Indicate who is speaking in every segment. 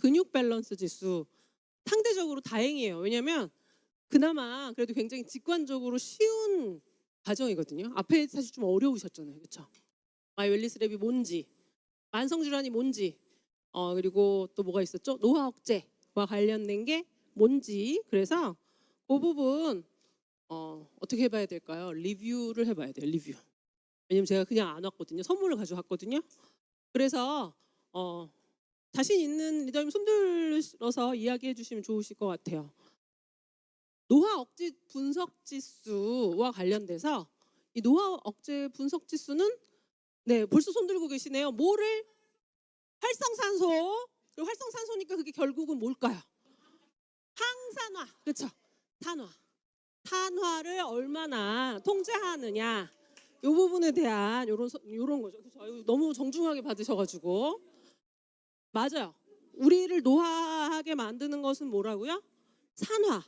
Speaker 1: 근육 밸런스 지수 상대적으로 다행이에요. 왜냐하면 그나마 그래도 굉장히 직관적으로 쉬운 과정이거든요. 앞에 사실 좀 어려우셨잖아요, 그렇죠? 마이웰리스 랩이 뭔지, 만성 질환이 뭔지, 그리고 또 뭐가 있었죠? 노화 억제와 관련된 게 뭔지. 그래서 그 부분 어떻게 해봐야 될까요? 리뷰를 해봐야 돼요. 리뷰. 왜냐면 제가 그냥 안 왔거든요. 선물을 가져왔거든요. 그래서 자신 있는 리더님 손들어서 이야기해 주시면 좋으실 것 같아요. 노화 억제 분석 지수와 관련돼서 이 노화 억제 분석 지수는 네 벌써 손들고 계시네요. 뭐를 활성산소. 그리고 활성산소니까 그게 결국은 뭘까요? 항산화. 그렇죠? 탄화. 탄화를 얼마나 통제하느냐. 이 부분에 대한 요런 거죠. 그렇죠? 너무 정중하게 받으셔가지고 맞아요. 우리를 노화하게 만드는 것은 뭐라고요? 산화.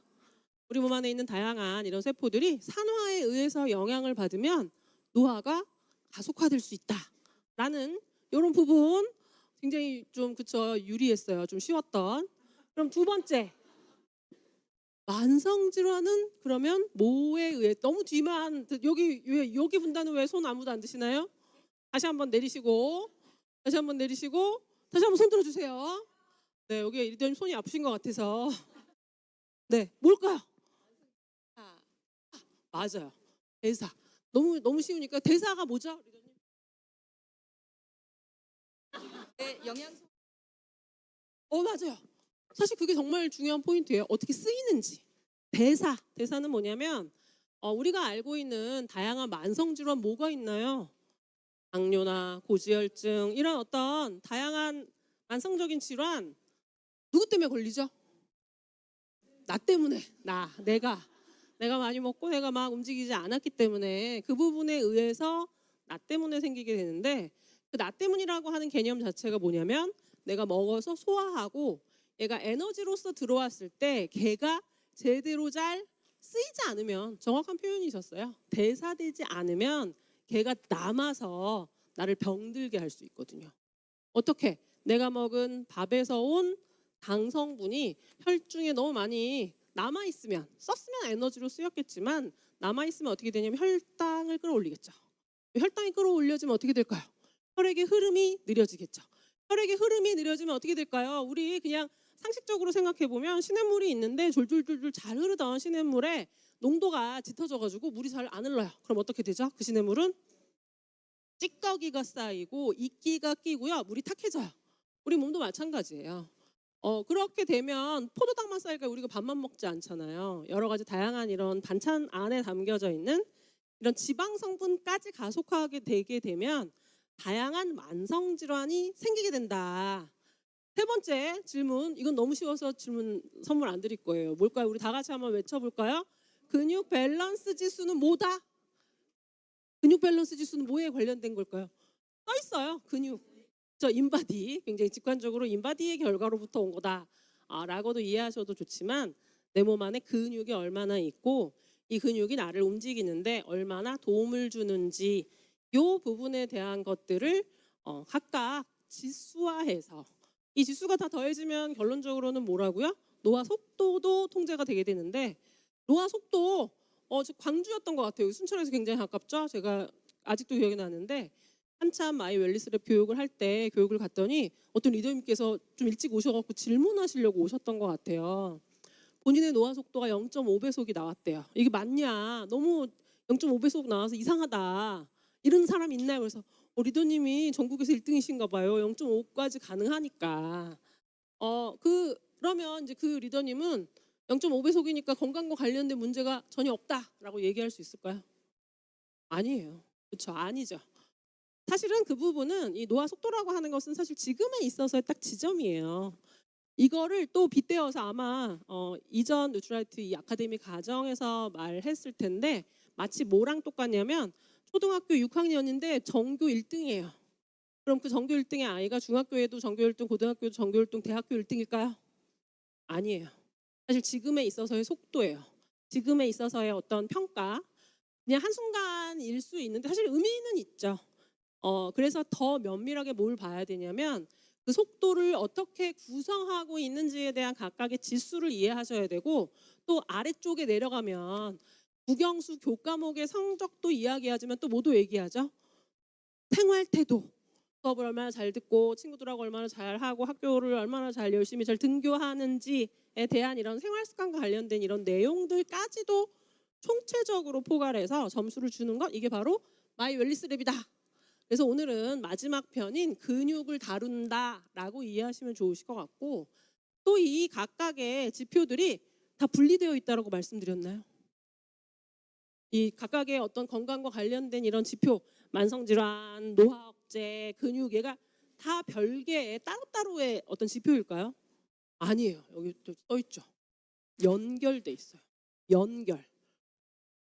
Speaker 1: 우리 몸 안에 있는 다양한 이런 세포들이 산화에 의해서 영향을 받으면 노화가 가속화될 수 있다라는 이런 부분 굉장히 좀 그쵸 유리했어요. 좀 쉬웠던. 그럼 두 번째 만성 질환은 그러면 뭐에 의해 너무 뒤만 여기 분단은 왜 손 아무도 안 드시나요? 다시 한번 내리시고 다시 한번 내리시고 다시 한번 손 들어주세요. 네 여기 일단 손이 아프신 것 같아서 네 뭘까요? 맞아요. 대사. 너무 쉬우니까 대사가 뭐죠? 리더님?
Speaker 2: 네, 영양소.
Speaker 1: 맞아요. 사실 그게 정말 중요한 포인트예요. 어떻게 쓰이는지. 대사는 뭐냐면 우리가 알고 있는 다양한 만성 질환 뭐가 있나요? 당뇨나 고지혈증 이런 어떤 다양한 만성적인 질환 누구 때문에 걸리죠? 나 때문에 내가 많이 먹고 내가 막 움직이지 않았기 때문에 그 부분에 의해서 나 때문에 생기게 되는데 그 나 때문이라고 하는 개념 자체가 뭐냐면 내가 먹어서 소화하고 얘가 에너지로서 들어왔을 때 걔가 제대로 잘 쓰이지 않으면 정확한 표현이셨어요. 대사되지 않으면 걔가 남아서 나를 병들게 할 수 있거든요. 어떻게? 내가 먹은 밥에서 온 당 성분이 혈중에 너무 많이 남아 있으면 썼으면 에너지로 쓰였겠지만 남아 있으면 어떻게 되냐면 혈당을 끌어올리겠죠. 혈당이 끌어올려지면 어떻게 될까요? 혈액의 흐름이 느려지겠죠. 혈액의 흐름이 느려지면 어떻게 될까요? 우리 그냥 상식적으로 생각해 보면 시냇물이 있는데 졸졸졸졸 잘 흐르던 시냇물에 농도가 짙어져가지고 물이 잘 안 흘러요. 그럼 어떻게 되죠? 그 시냇물은 찌꺼기가 쌓이고 이끼가 끼고요. 물이 탁해져요. 우리 몸도 마찬가지예요. 그렇게 되면 포도당만 쌓일까 우리가 밥만 먹지 않잖아요. 여러 가지 다양한 이런 반찬 안에 담겨져 있는 이런 지방 성분까지 가속화하게 되게 되면 다양한 만성 질환이 생기게 된다. 세 번째 질문, 이건 너무 쉬워서 질문 선물 안 드릴 거예요. 뭘까요? 우리 다 같이 한번 외쳐볼까요? 근육 밸런스 지수는 뭐다? 근육 밸런스 지수는 뭐에 관련된 걸까요? 써 있어요. 근육. 저 인바디 굉장히 직관적으로 인바디의 결과로부터 온 거다 라고도 이해하셔도 좋지만 내 몸 안에 근육이 얼마나 있고 이 근육이 나를 움직이는데 얼마나 도움을 주는지 이 부분에 대한 것들을 각각 지수화해서 이 지수가 다 더해지면 결론적으로는 뭐라고요? 노화 속도도 통제가 되게 되는데 노화 속도 저 광주였던 것 같아요. 순천에서 굉장히 가깝죠. 제가 아직도 기억이 나는데 한참 마이 웰리스랩 교육을 할 때 교육을 갔더니 어떤 리더님께서 좀 일찍 오셔갖고 질문하시려고 오셨던 것 같아요. 본인의 노화 속도가 0.5배속이 나왔대요. 이게 맞냐? 너무 0.5배속 나와서 이상하다. 이런 사람 있나요? 그래서 리더님이 전국에서 1등이신가 봐요. 0.5까지 가능하니까. 그러면 이제 그 리더님은 0.5배속이니까 건강과 관련된 문제가 전혀 없다라고 얘기할 수 있을까요? 아니에요. 그렇죠? 아니죠. 사실은 그 부분은 이 노화 속도라고 하는 것은 사실 지금에 있어서의 딱 지점이에요. 이거를 또 빗대어서 아마 이전 뉴트라이트 이 아카데미 과정에서 말했을 텐데 마치 뭐랑 똑같냐면 초등학교 6학년인데 전교 1등이에요. 그럼 그 전교 1등의 아이가 중학교에도 전교 1등, 고등학교에도 전교 1등, 대학교 1등일까요? 아니에요. 사실 지금에 있어서의 속도예요. 지금에 있어서의 어떤 평가 그냥 한순간일 수 있는데 사실 의미는 있죠. 그래서 더 면밀하게 뭘 봐야 되냐면 그 속도를 어떻게 구성하고 있는지에 대한 각각의 지수를 이해하셔야 되고, 또 아래쪽에 내려가면 국영수 교과목의 성적도 이야기하지만 또 뭐도 얘기하죠? 생활 태도. 수업을 얼마나 잘 듣고 친구들하고 얼마나 잘하고 학교를 얼마나 잘 열심히 잘 등교하는지에 대한 이런 생활 습관과 관련된 이런 내용들까지도 총체적으로 포괄해서 점수를 주는 것, 이게 바로 마이 웰니스 랩이다. 그래서 오늘은 마지막 편인 근육을 다룬다라고 이해하시면 좋으실 것 같고, 또 이 각각의 지표들이 다 분리되어 있다라고 말씀드렸나요? 이 각각의 어떤 건강과 관련된 이런 지표, 만성질환, 노화 억제, 근육, 얘가 다 별개의 따로따로의 어떤 지표일까요? 아니에요. 여기 또 써 있죠. 연결돼 있어요. 연결.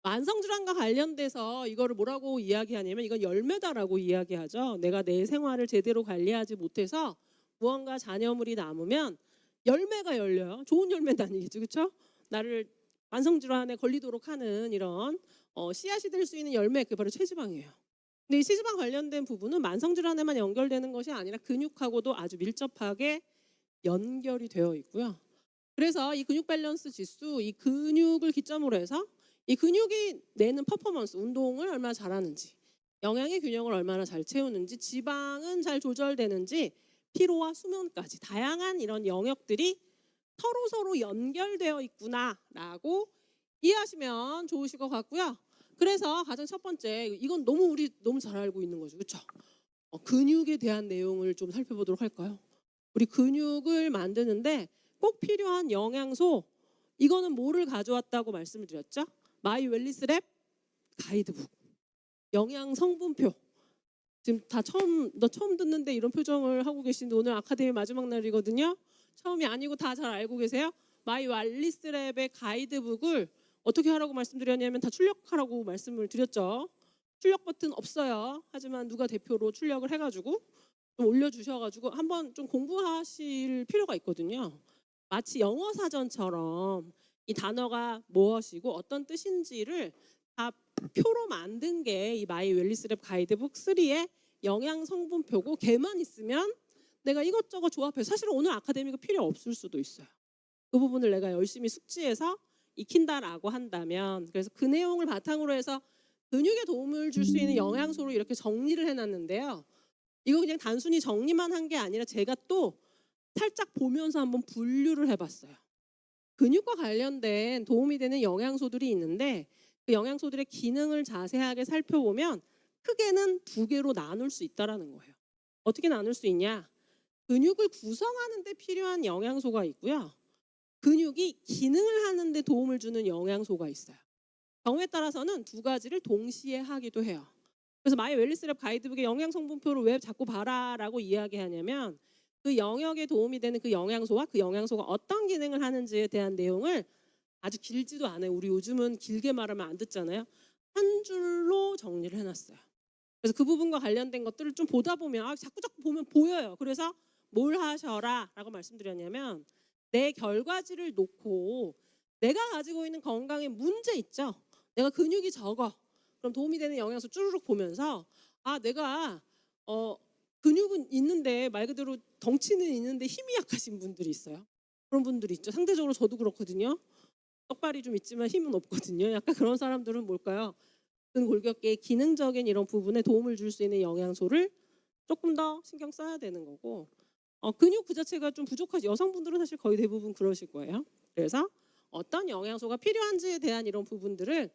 Speaker 1: 만성질환과 관련돼서 이거를 뭐라고 이야기하냐면, 이건 열매다라고 이야기하죠. 내가 내 생활을 제대로 관리하지 못해서 무언가 잔여물이 남으면 열매가 열려요. 좋은 열매는 아니겠죠, 그렇죠? 나를 만성질환에 걸리도록 하는 이런 씨앗이 될 수 있는 열매, 그게 바로 체지방이에요. 근데 이 체지방 관련된 부분은 만성질환에만 연결되는 것이 아니라 근육하고도 아주 밀접하게 연결이 되어 있고요. 그래서 이 근육 밸런스 지수, 이 근육을 기점으로 해서 이 근육이 내는 퍼포먼스, 운동을 얼마나 잘하는지, 영양의 균형을 얼마나 잘 채우는지, 지방은 잘 조절되는지, 피로와 수면까지 다양한 이런 영역들이 서로 연결되어 있구나라고 이해하시면 좋으실 것 같고요. 그래서 가장 첫 번째, 이건 우리 너무 잘 알고 있는 거죠, 그렇죠? 근육에 대한 내용을 좀 살펴보도록 할까요? 우리 근육을 만드는데 꼭 필요한 영양소, 이거는 뭐를 가져왔다고 말씀을 드렸죠? 마이 웰니스 랩 가이드북, 영양 성분표. 지금 다 처음 듣는데 이런 표정을 하고 계신데, 오늘 아카데미 마지막 날이거든요. 처음이 아니고 다 잘 알고 계세요? 마이 웰니스 랩의 가이드북을 어떻게 하라고 말씀드렸냐면, 다 출력하라고 말씀을 드렸죠. 출력 버튼 없어요. 하지만 누가 대표로 출력을 해가지고 좀 올려주셔가지고 한번 좀 공부하실 필요가 있거든요. 마치 영어 사전처럼 이 단어가 무엇이고 어떤 뜻인지를 다 표로 만든 게 이 마이 웰니스 랩 가이드북 3의 영양 성분표고, 걔만 있으면 내가 이것저것 조합해서, 사실은 오늘 아카데미가 필요 없을 수도 있어요. 그 부분을 내가 열심히 숙지해서 익힌다라고 한다면, 그래서 그 내용을 바탕으로 해서 근육에 도움을 줄 수 있는 영양소로 이렇게 정리를 해놨는데요. 이거 그냥 단순히 정리만 한 게 아니라 제가 또 살짝 보면서 한번 분류를 해봤어요. 근육과 관련된 도움이 되는 영양소들이 있는데, 그 영양소들의 기능을 자세하게 살펴보면 크게는 두 개로 나눌 수 있다는 거예요. 어떻게 나눌 수 있냐? 근육을 구성하는 데 필요한 영양소가 있고요. 근육이 기능을 하는 데 도움을 주는 영양소가 있어요. 경우에 따라서는 두 가지를 동시에 하기도 해요. 그래서 마이 웰니스 랩 가이드북의 영양 성분표를 왜 자꾸 봐라라고 이야기하냐면, 그 영역에 도움이 되는 그 영양소와 그 영양소가 어떤 기능을 하는지에 대한 내용을 아주 길지도 않아요. 우리 요즘은 길게 말하면 안 듣잖아요. 한 줄로 정리를 해놨어요. 그래서 그 부분과 관련된 것들을 좀 보다 보면 자꾸 보면 보여요. 그래서 뭘 하셔라라고 말씀드렸냐면, 내 결과지를 놓고 내가 가지고 있는 건강에 문제 있죠. 내가 근육이 적어. 그럼 도움이 되는 영양소 쭈르륵 보면서, 내가 근육은 있는데, 말 그대로 덩치는 있는데 힘이 약하신 분들이 있어요. 그런 분들이 있죠. 상대적으로 저도 그렇거든요. 떡발이 좀 있지만 힘은 없거든요. 약간 그런 사람들은 뭘까요? 등 골격계의 기능적인 이런 부분에 도움을 줄 수 있는 영양소를 조금 더 신경 써야 되는 거고, 근육 그 자체가 좀 부족하지, 여성분들은 사실 거의 대부분 그러실 거예요. 그래서 어떤 영양소가 필요한지에 대한 이런 부분들을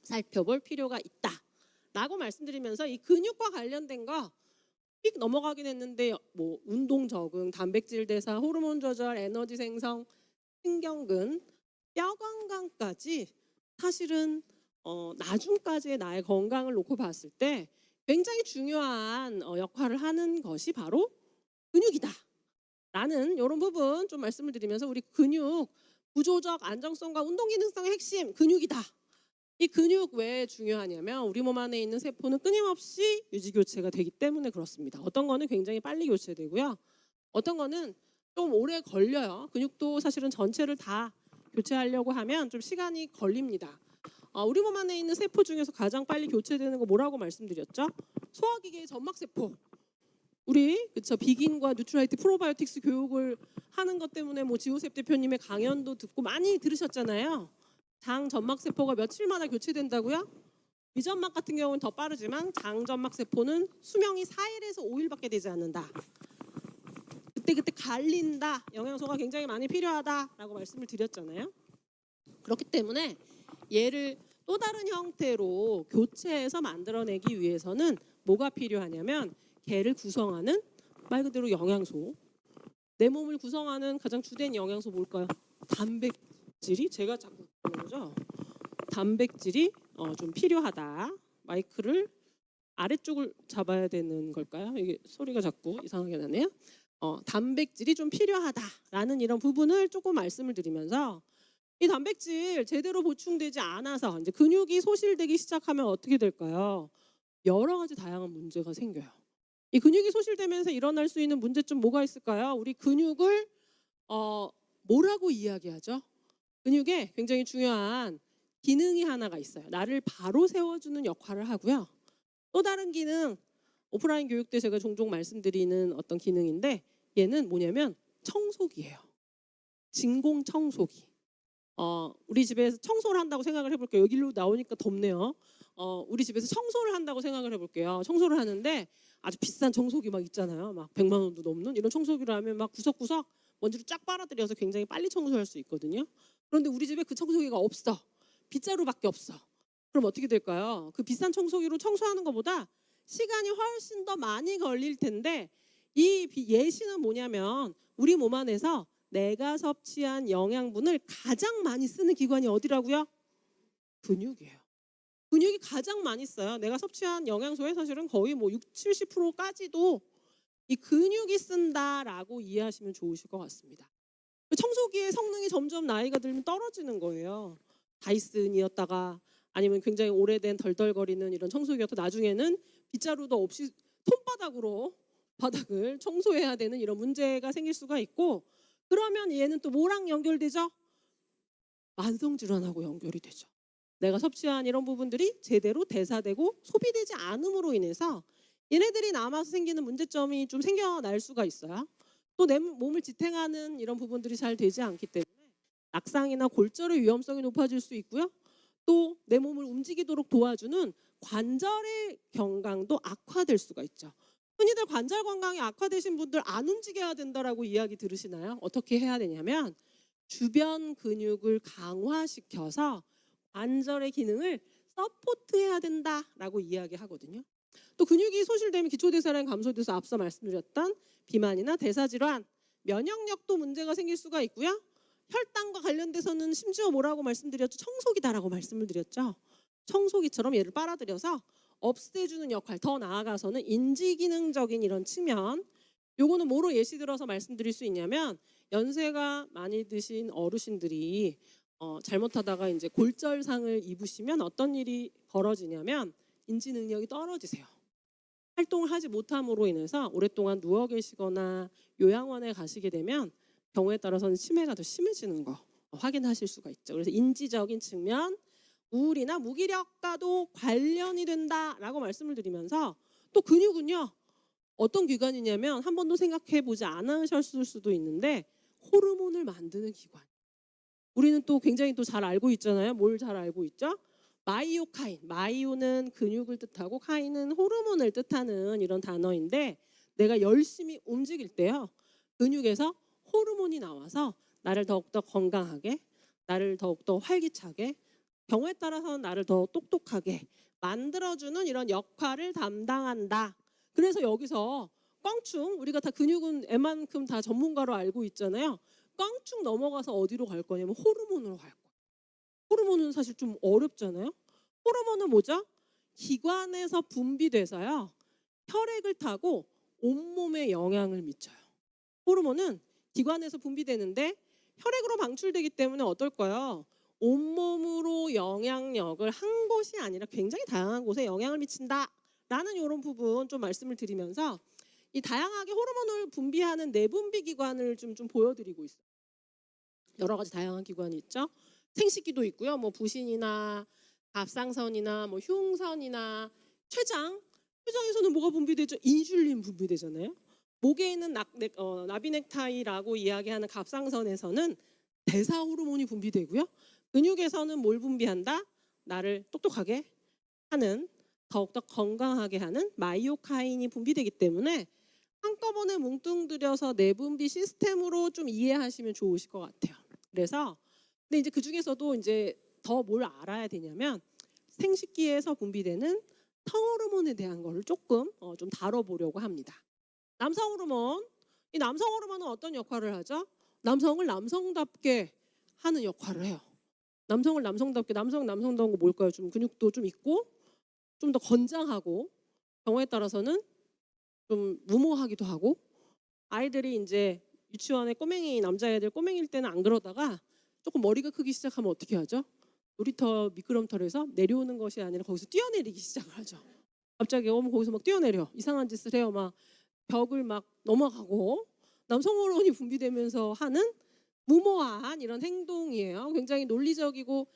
Speaker 1: 살펴볼 필요가 있다라고 말씀드리면서, 이 근육과 관련된 거 휙 넘어가긴 했는데, 뭐 운동 적응, 단백질 대사, 호르몬 조절, 에너지 생성, 신경근, 뼈 건강까지 사실은 나중까지의 나의 건강을 놓고 봤을 때 굉장히 중요한 역할을 하는 것이 바로 근육이다 라는 이런 부분 좀 말씀을 드리면서, 우리 근육 구조적 안정성과 운동 기능성의 핵심 근육이다. 이 근육 왜 중요하냐면, 우리 몸 안에 있는 세포는 끊임없이 유지 교체가 되기 때문에 그렇습니다. 어떤 거는 굉장히 빨리 교체되고요. 어떤 거는 좀 오래 걸려요. 근육도 사실은 전체를 다 교체하려고 하면 좀 시간이 걸립니다. 우리 몸 안에 있는 세포 중에서 가장 빨리 교체되는 거 뭐라고 말씀드렸죠? 소화기계의 점막세포. 우리 그쵸 비긴과 뉴트라이트 프로바이오틱스 교육을 하는 것 때문에 뭐 지호셉 대표님의 강연도 듣고 많이 들으셨잖아요. 장 점막 세포가 며칠마다 교체된다고요? 미점막 같은 경우는 더 빠르지만 장 점막 세포는 수명이 4일에서 5일밖에 되지 않는다. 그때 갈린다. 영양소가 굉장히 많이 필요하다라고 말씀을 드렸잖아요. 그렇기 때문에 얘를 또 다른 형태로 교체해서 만들어내기 위해서는 뭐가 필요하냐면 걔를 구성하는 말 그대로 영양소. 내 몸을 구성하는 가장 주된 영양소 뭘까요? 단백질이 제가 자꾸 그러는 거죠. 단백질이 좀 필요하다. 마이크를 아래쪽을 잡아야 되는 걸까요? 이게 소리가 자꾸 이상하게 나네요. 단백질이 좀 필요하다라는 이런 부분을 조금 말씀을 드리면서 이 단백질 제대로 보충되지 않아서 이제 근육이 소실되기 시작하면 어떻게 될까요? 여러 가지 다양한 문제가 생겨요. 이 근육이 소실되면서 일어날 수 있는 문제점 뭐가 있을까요? 우리 근육을 뭐라고 이야기하죠? 근육에 굉장히 중요한 기능이 하나가 있어요. 나를 바로 세워주는 역할을 하고요. 또 다른 기능, 오프라인 교육 때 제가 종종 말씀드리는 어떤 기능인데 얘는 뭐냐면 청소기예요. 진공 청소기. 우리 집에서 청소를 한다고 생각을 해볼게요. 여기로 나오니까 덥네요. 우리 집에서 청소를 한다고 생각을 해볼게요. 청소를 하는데 아주 비싼 청소기 막 있잖아요. 막 100만 원도 넘는 이런 청소기를 하면 막 구석구석 먼지를 쫙 빨아들여서 굉장히 빨리 청소할 수 있거든요. 그런데 우리 집에 그 청소기가 없어. 빗자루밖에 없어. 그럼 어떻게 될까요? 그 비싼 청소기로 청소하는 것보다 시간이 훨씬 더 많이 걸릴 텐데 이 예시는 뭐냐면 우리 몸 안에서 내가 섭취한 영양분을 가장 많이 쓰는 기관이 어디라고요? 근육이에요. 근육이 가장 많이 써요. 내가 섭취한 영양소의 사실은 거의 뭐 6, 70%까지도 이 근육이 쓴다라고 이해하시면 좋으실 것 같습니다. 청소기의 성능이 점점 나이가 들면 떨어지는 거예요. 다이슨이었다가 아니면 굉장히 오래된 덜덜거리는 이런 청소기였다 나중에는 빗자루도 없이 손바닥으로 바닥을 청소해야 되는 이런 문제가 생길 수가 있고 그러면 얘는 또 뭐랑 연결되죠? 만성질환하고 연결이 되죠. 내가 섭취한 이런 부분들이 제대로 대사되고 소비되지 않음으로 인해서 얘네들이 남아서 생기는 문제점이 좀 생겨날 수가 있어요. 또 내 몸을 지탱하는 이런 부분들이 잘 되지 않기 때문에 낙상이나 골절의 위험성이 높아질 수 있고요. 또 내 몸을 움직이도록 도와주는 관절의 건강도 악화될 수가 있죠. 흔히들 관절 건강이 악화되신 분들 안 움직여야 된다라고 이야기 들으시나요? 어떻게 해야 되냐면 주변 근육을 강화시켜서 관절의 기능을 서포트해야 된다라고 이야기하거든요. 또 근육이 소실되면 기초대사량이 감소돼서 앞서 말씀드렸던 비만이나 대사질환, 면역력도 문제가 생길 수가 있고요. 혈당과 관련돼서는 심지어 뭐라고 말씀드렸죠? 청소기다라고 말씀을 드렸죠. 청소기처럼 얘를 빨아들여서 없애주는 역할, 더 나아가서는 인지기능적인 이런 측면, 요거는 뭐로 예시 들어서 말씀드릴 수 있냐면 연세가 많이 드신 어르신들이 잘못하다가 이제 골절상을 입으시면 어떤 일이 벌어지냐면 인지 능력이 떨어지세요. 활동을 하지 못함으로 인해서 오랫동안 누워 계시거나 요양원에 가시게 되면 경우에 따라서는 치매가 더 심해지는 거 확인하실 수가 있죠. 그래서 인지적인 측면, 우울이나 무기력과도 관련이 된다라고 말씀을 드리면서 또 근육은요. 어떤 기관이냐면 한 번도 생각해 보지 않으셨을 수도 있는데 호르몬을 만드는 기관. 우리는 또 굉장히 또 잘 알고 있잖아요. 뭘 잘 알고 있죠? 마이오카인. 마이오는 근육을 뜻하고 카인은 호르몬을 뜻하는 이런 단어인데 내가 열심히 움직일 때요. 근육에서 호르몬이 나와서 나를 더욱더 건강하게, 나를 더욱더 활기차게, 경우에 따라서는 나를 더 똑똑하게 만들어주는 이런 역할을 담당한다. 그래서 여기서 껑충 우리가 다 근육은 애만큼 다 전문가로 알고 있잖아요. 껑충 넘어가서 어디로 갈 거냐면 호르몬으로 갈 거예요. 호르몬은 사실 좀 어렵잖아요. 호르몬은 뭐죠? 기관에서 분비돼서요. 혈액을 타고 온몸에 영향을 미쳐요. 호르몬은 기관에서 분비되는데 혈액으로 방출되기 때문에 어떨까요? 온몸으로 영향력을 한 곳이 아니라 굉장히 다양한 곳에 영향을 미친다라는 이런 부분 좀 말씀을 드리면서 이 다양하게 호르몬을 분비하는 내분비 기관을 좀 보여드리고 있어요. 여러 가지 다양한 기관이 있죠. 생식기도 있고요. 뭐 부신이나 갑상선이나 뭐 흉선이나 췌장 췌장에서는 뭐가 분비되죠? 인슐린 분비되잖아요. 목에 있는 나비넥타이라고 이야기하는 갑상선에서는 대사 호르몬이 분비되고요. 근육에서는 뭘 분비한다? 나를 똑똑하게 하는, 더욱더 건강하게 하는 마이오카인이 분비되기 때문에 한꺼번에 뭉뚱그려서 내분비 시스템으로 좀 이해하시면 좋으실 것 같아요. 그래서 근데 이제 그 중에서도 이제 더 뭘 알아야 되냐면 생식기에서 분비되는 성호르몬에 대한 거를 조금 좀 다뤄보려고 합니다. 남성 호르몬, 이 남성 호르몬은 어떤 역할을 하죠? 남성을 남성답게 하는 역할을 해요. 남성을 남성답게, 남성다운 거 뭘까요? 좀 근육도 좀 있고 좀 더 건장하고 경우에 따라서는 좀 무모하기도 하고, 아이들이 이제 유치원에 꼬맹이 남자애들 꼬맹일 때는 안 그러다가 조금 머리가 크기 시작하면 어떻게 하죠? 놀이터 미끄럼틀에서 내려오는 것이 아니라 거기서 뛰어내리기 시작을 하죠. 갑자기 거기서 막 뛰어내려 이상한 짓을 해요. 막 벽을 막 넘어가고, 남성 호르몬이 분비되면서 하는 무모한 이런 행동이에요. 굉장히 논리적이고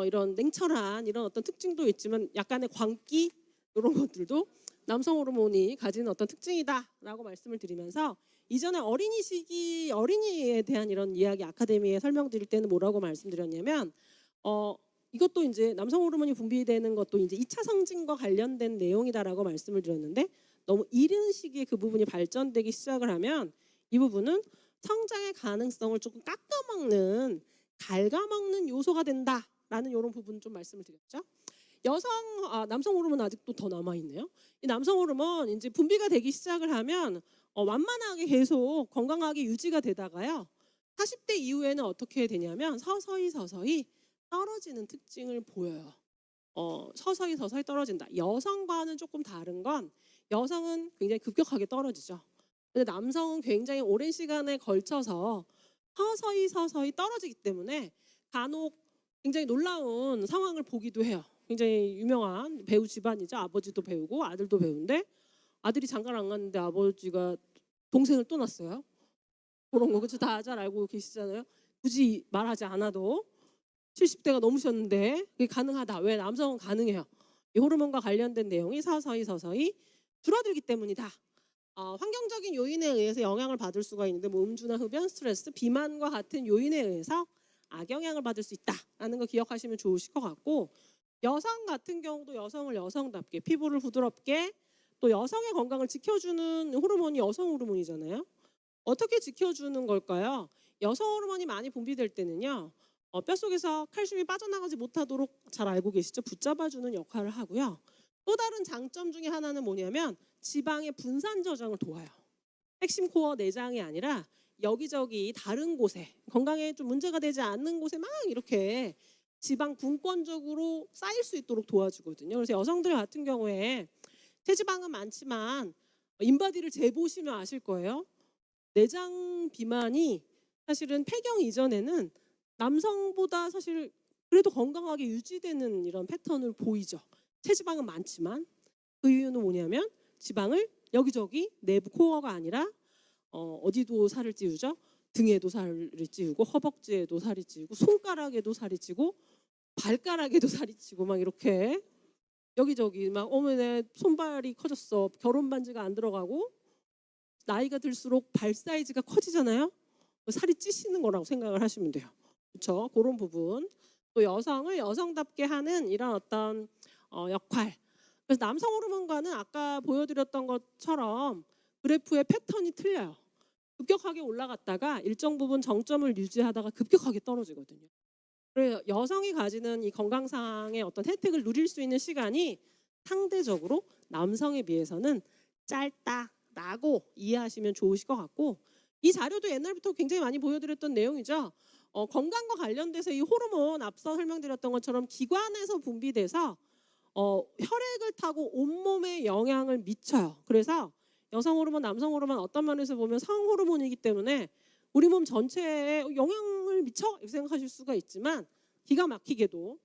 Speaker 1: 이런 냉철한 이런 어떤 특징도 있지만 약간의 광기 이런 것들도 남성 호르몬이 가지는 어떤 특징이다라고 말씀을 드리면서, 이전에 어린이에 대한 이런 이야기 아카데미에 설명드릴 때는 뭐라고 말씀드렸냐면 이것도 이제 남성 호르몬이 분비되는 것도 이제 2차 성징과 관련된 내용이다라고 말씀을 드렸는데, 너무 이른 시기에 그 부분이 발전되기 시작을 하면 이 부분은 성장의 가능성을 조금 갉아먹는 요소가 된다라는 이런 부분 좀 말씀을 드렸죠. 남성 호르몬 아직도 더 남아 있네요. 이 남성 호르몬 이제 분비가 되기 시작을 하면 완만하게 계속 건강하게 유지가 되다가요. 40대 이후에는 어떻게 되냐면 서서히 떨어지는 특징을 보여요. 서서히 떨어진다. 여성과는 조금 다른 건 여성은 굉장히 급격하게 떨어지죠. 근데 남성은 굉장히 오랜 시간에 걸쳐서 서서히 떨어지기 때문에 간혹 굉장히 놀라운 상황을 보기도 해요. 굉장히 유명한 배우 집안이죠. 아버지도 배우고 아들도 배우인데 아들이 장가를 안 갔는데 아버지가 동생을 또 낳았어요. 그런 거 그쵸? 다 잘 알고 계시잖아요. 굳이 말하지 않아도 70대가 넘으셨는데 그게 가능하다. 왜? 남성은 가능해요. 이 호르몬과 관련된 내용이 서서히 줄어들기 때문이다. 환경적인 요인에 의해서 영향을 받을 수가 있는데 뭐 음주나 흡연, 스트레스, 비만과 같은 요인에 의해서 악영향을 받을 수 있다라는 거 기억하시면 좋으실 것 같고, 여성 같은 경우도 여성을 여성답게 피부를 부드럽게 또 여성의 건강을 지켜주는 호르몬이 여성 호르몬이잖아요. 어떻게 지켜주는 걸까요? 여성 호르몬이 많이 분비될 때는요. 뼛속에서 칼슘이 빠져나가지 못하도록 잘 알고 계시죠? 붙잡아주는 역할을 하고요. 또 다른 장점 중에 하나는 뭐냐면 지방의 분산 저장을 도와요. 핵심 코어 내장이 아니라 여기저기 다른 곳에 건강에 좀 문제가 되지 않는 곳에 막 이렇게 지방 분권적으로 쌓일 수 있도록 도와주거든요. 그래서 여성들 같은 경우에 체지방은 많지만 인바디를 재보시면 아실 거예요. 내장 비만이 사실은 폐경 이전에는 남성보다 사실 그래도 건강하게 유지되는 이런 패턴을 보이죠. 체지방은 많지만 그 이유는 뭐냐면 지방을 여기저기 내부 코어가 아니라 어디도 살을 찌우죠. 등에도 살을 찌우고 허벅지에도 살이 찌우고 손가락에도 살이 찌고 발가락에도 살이 찌고 막 이렇게 여기저기 막 내 손발이 커졌어. 결혼 반지가 안 들어가고 나이가 들수록 발 사이즈가 커지잖아요. 살이 찌시는 거라고 생각을 하시면 돼요. 그렇죠? 그런 부분. 또 여성을 여성답게 하는 이런 어떤 역할. 그래서 남성 호르몬과는 아까 보여드렸던 것처럼 그래프의 패턴이 틀려요. 급격하게 올라갔다가 일정 부분 정점을 유지하다가 급격하게 떨어지거든요. 그래서 여성이 가지는 이 건강상의 어떤 혜택을 누릴 수 있는 시간이 상대적으로 남성에 비해서는 짧다라고 이해하시면 좋으실 것 같고, 이 자료도 옛날부터 굉장히 많이 보여드렸던 내용이죠. 건강과 관련돼서 이 호르몬 앞서 설명드렸던 것처럼 기관에서 분비돼서 혈액을 타고 온몸에 영향을 미쳐요. 그래서 여성 호르몬, 남성 호르몬 어떤 면에서 보면 성 호르몬이기 때문에 우리 몸 전체에 영향을 미쳐 이렇게 생각하실 수가 있지만, 기가 막히게도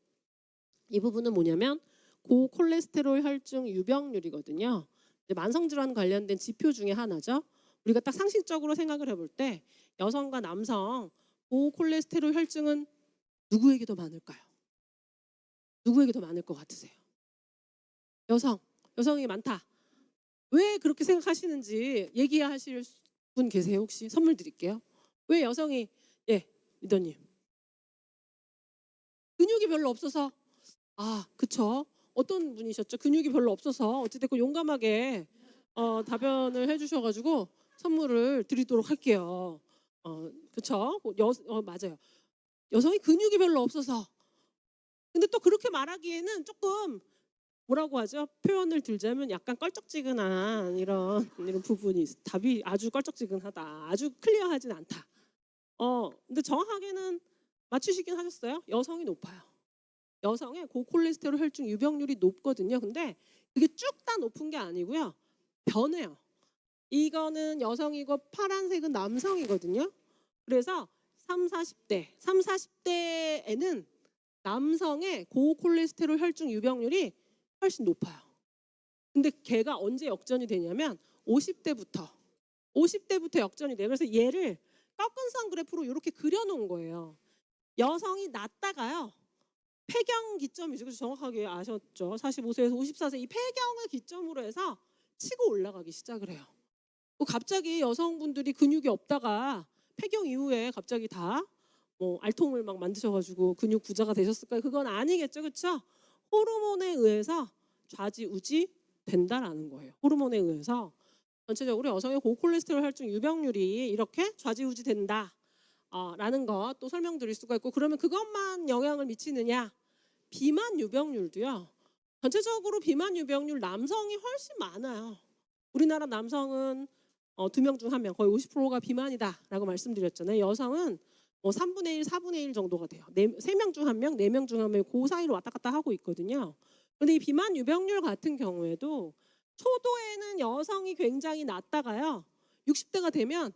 Speaker 1: 이 부분은 뭐냐면 고콜레스테롤 혈중 유병률이거든요. 만성질환 관련된 지표 중에 하나죠. 우리가 딱 상식적으로 생각을 해볼 때 여성과 남성 고콜레스테롤 혈증은 누구에게 더 많을까요? 누구에게 더 많을 것 같으세요? 여성이 많다. 왜 그렇게 생각하시는지 얘기하실 분 계세요? 혹시 선물 드릴게요. 왜 여성이 리더님 근육이 별로 없어서 그쵸. 어떤 분이셨죠? 근육이 별로 없어서 어찌됐건 용감하게 답변을 해주셔가지고 선물을 드리도록 할게요. 그쵸? 맞아요. 여성이 근육이 별로 없어서. 근데 또 그렇게 말하기에는 조금 뭐라고 하죠? 표현을 들자면 약간 껄쩍지근한 이런 부분이 답이 아주 껄쩍지근하다. 아주 클리어하진 않다. 근데 정확하게는 맞추시긴 하셨어요. 여성이 높아요. 여성의 고콜레스테롤 혈중 유병률이 높거든요. 근데 그게 쭉 다 높은 게 아니고요. 변해요. 이거는 여성이고 파란색은 남성이거든요. 그래서 3, 40대에는 남성의 고콜레스테롤 혈중 유병률이 훨씬 높아요. 근데 걔가 언제 역전이 되냐면 50대부터 역전이 돼요. 그래서 얘를 꺾은선 그래프로 이렇게 그려놓은 거예요. 여성이 낮다가요. 폐경 기점이죠. 그래서 정확하게 아셨죠. 45세에서 54세 이 폐경을 기점으로 해서 치고 올라가기 시작을 해요. 갑자기 여성분들이 근육이 없다가 폐경 이후에 갑자기 다 알통을 막 만드셔가지고 근육 부자가 되셨을까요? 그건 아니겠죠, 그렇죠? 호르몬에 의해서 좌지우지 된다라는 거예요. 호르몬에 의해서 전체적으로 여성의 고콜레스테롤 혈중 유병률이 이렇게 좌지우지 된다. 라는 것 또 설명드릴 수가 있고 그러면 그것만 영향을 미치느냐? 비만 유병률도요. 전체적으로 비만 유병률 남성이 훨씬 많아요. 우리나라 남성은 2명 중 1명 거의 50%가 비만이다라고 말씀드렸잖아요. 여성은 3분의 1, 4분의 1 정도가 돼요. 3명 중 1명, 4명 중 1명 그 사이로 왔다 갔다 하고 있거든요. 그런데 이 비만 유병률 같은 경우에도 초도에는 여성이 굉장히 낮다가요. 60대가 되면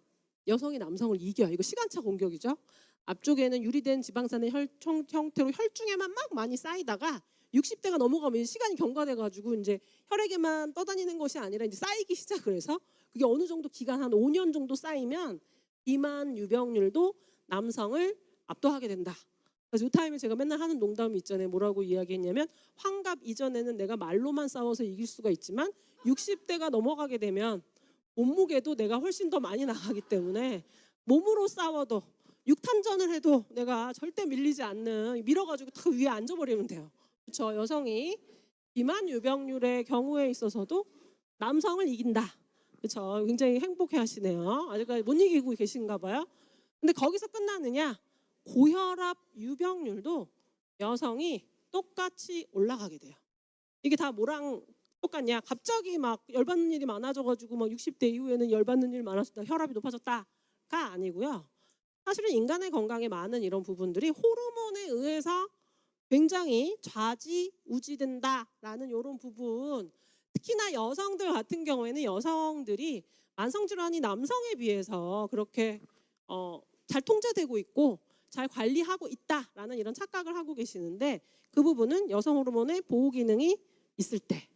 Speaker 1: 여성이 남성을 이겨요. 이거 시간차 공격이죠. 앞쪽에는 유리된 지방산의 형태로 혈중에만 막 많이 쌓이다가 60대가 넘어가면 시간이 경과돼가지고 이제 혈액에만 떠다니는 것이 아니라 이제 쌓이기 시작을 해서 그게 어느 정도 기간 한 5년 정도 쌓이면 비만 유병률도 남성을 압도하게 된다. 그래서 이 타임에 제가 맨날 하는 농담이 있잖아요. 뭐라고 이야기했냐면 환갑 이전에는 내가 말로만 싸워서 이길 수가 있지만 60대가 넘어가게 되면 몸무게도 내가 훨씬 더 많이 나가기 때문에 몸으로 싸워도 육탄전을 해도 내가 절대 밀리지 않는 밀어가지고 탁 위에 앉아버리면 돼요. 그렇죠? 여성이 비만 유병률의 경우에 있어서도 남성을 이긴다. 그렇죠? 굉장히 행복해하시네요. 아직까지 못 이기고 계신가 봐요. 근데 거기서 끝나느냐? 고혈압 유병률도 여성이 똑같이 올라가게 돼요. 이게 다 뭐랑 똑같냐? 갑자기 막 열받는 일이 많아져가지고 막 60대 이후에는 열받는 일 많아졌다, 혈압이 높아졌다가 아니고요. 사실은 인간의 건강에 많은 이런 부분들이 호르몬에 의해서 굉장히 좌지우지된다라는 이런 부분. 특히나 여성들 같은 경우에는 여성들이 만성질환이 남성에 비해서 그렇게 잘 통제되고 있고 잘 관리하고 있다라는 이런 착각을 하고 계시는데 그 부분은 여성 호르몬의 보호 기능이 있을 때.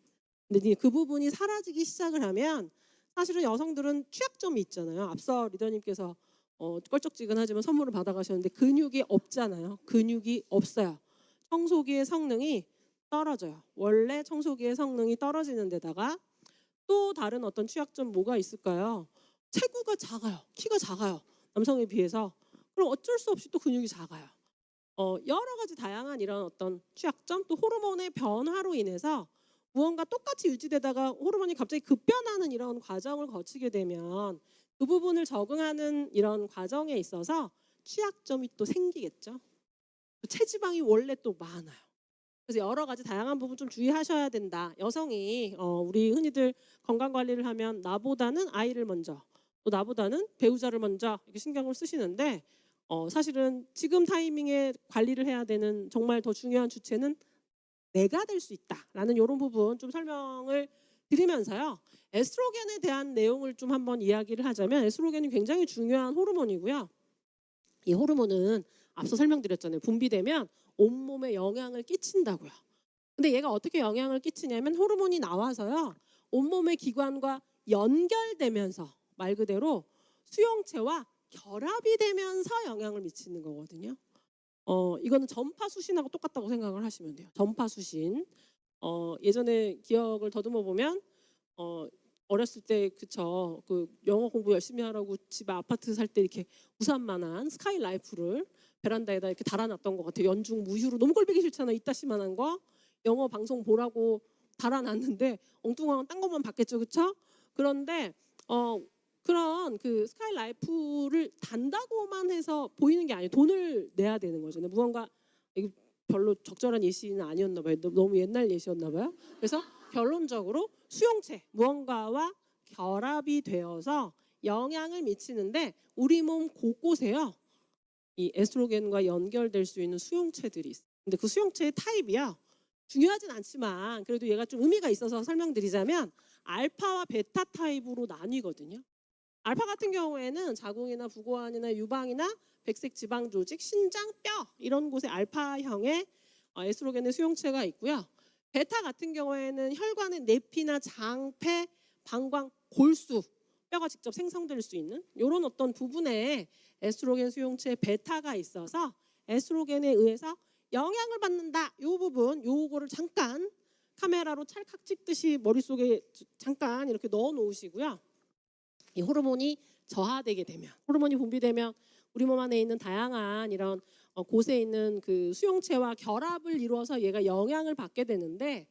Speaker 1: 근데 그 부분이 사라지기 시작을 하면 사실은 여성들은 취약점이 있잖아요. 앞서 리더님께서 껄쩍지근하지만 선물을 받아가셨는데 근육이 없잖아요. 근육이 없어요. 청소기의 성능이 떨어져요. 원래 청소기의 성능이 떨어지는 데다가 또 다른 어떤 취약점 뭐가 있을까요? 체구가 작아요. 키가 작아요. 남성에 비해서. 그럼 어쩔 수 없이 또 근육이 작아요. 여러 가지 다양한 이런 어떤 취약점 또 호르몬의 변화로 인해서 무언가 똑같이 유지되다가 호르몬이 갑자기 급변하는 이런 과정을 거치게 되면 그 부분을 적응하는 이런 과정에 있어서 취약점이 또 생기겠죠. 체지방이 원래 또 많아요. 그래서 여러 가지 다양한 부분 좀 주의하셔야 된다. 여성이 우리 흔히들 건강 관리를 하면 나보다는 아이를 먼저 또 나보다는 배우자를 먼저 이렇게 신경을 쓰시는데 사실은 지금 타이밍에 관리를 해야 되는 정말 더 중요한 주체는 내가 될 수 있다라는 이런 부분 좀 설명을 드리면서요. 에스트로겐에 대한 내용을 좀 한번 이야기를 하자면 에스트로겐이 굉장히 중요한 호르몬이고요. 이 호르몬은 앞서 설명드렸잖아요. 분비되면 온몸에 영향을 끼친다고요. 근데 얘가 어떻게 영향을 끼치냐면 호르몬이 나와서요. 온몸의 기관과 연결되면서 말 그대로 수용체와 결합이 되면서 영향을 미치는 거거든요. 이거는 전파수신하고 똑같다고 생각을 하시면 돼요. 전파수신. 예전에 기억을 더듬어 보면 어렸을 때 그쵸. 그 영어 공부 열심히 하라고 집에 아파트 살 때 이렇게 우산만한 스카이 라이프를 베란다에다 이렇게 달아놨던 것 같아요. 연중 무휴로 너무 꼴보기 싫잖아. 이따시만한 거 영어 방송 보라고 달아놨는데 엉뚱한 딴 것만 봤겠죠, 그쵸? 그런데 그런 그 스카이 라이프를 단다고만 해서 보이는 게 아니에요. 돈을 내야 되는 거죠. 근데 무언가 이게 별로 적절한 예시는 아니었나 봐요. 너무 옛날 예시였나 봐요. 그래서 결론적으로 수용체 무언가와 결합이 되어서 영향을 미치는데 우리 몸 곳곳에요. 이 에스트로겐과 연결될 수 있는 수용체들이 있어요. 근데 그 수용체의 타입이요. 중요하진 않지만 그래도 얘가 좀 의미가 있어서 설명드리자면 알파와 베타 타입으로 나뉘거든요. 알파 같은 경우에는 자궁이나 부고환이나 유방이나 백색 지방 조직, 신장, 뼈 이런 곳에 알파형의 에스트로겐의 수용체가 있고요. 베타 같은 경우에는 혈관의 내피나 장폐, 방광, 골수 뼈가 직접 생성될 수 있는 이런 어떤 부분에 에스트로겐 수용체 베타가 있어서 에스트로겐에 의해서 영향을 받는다. 이 부분 요거를 잠깐 카메라로 찰칵 찍듯이 머릿속에 잠깐 이렇게 넣어 놓으시고요. 이 호르몬이 저하되게 되면 호르몬이 분비되면 우리 몸 안에 있는 다양한 이런 곳에 있는 그 수용체와 결합을 이루어서 얘가 영향을 받게 되는데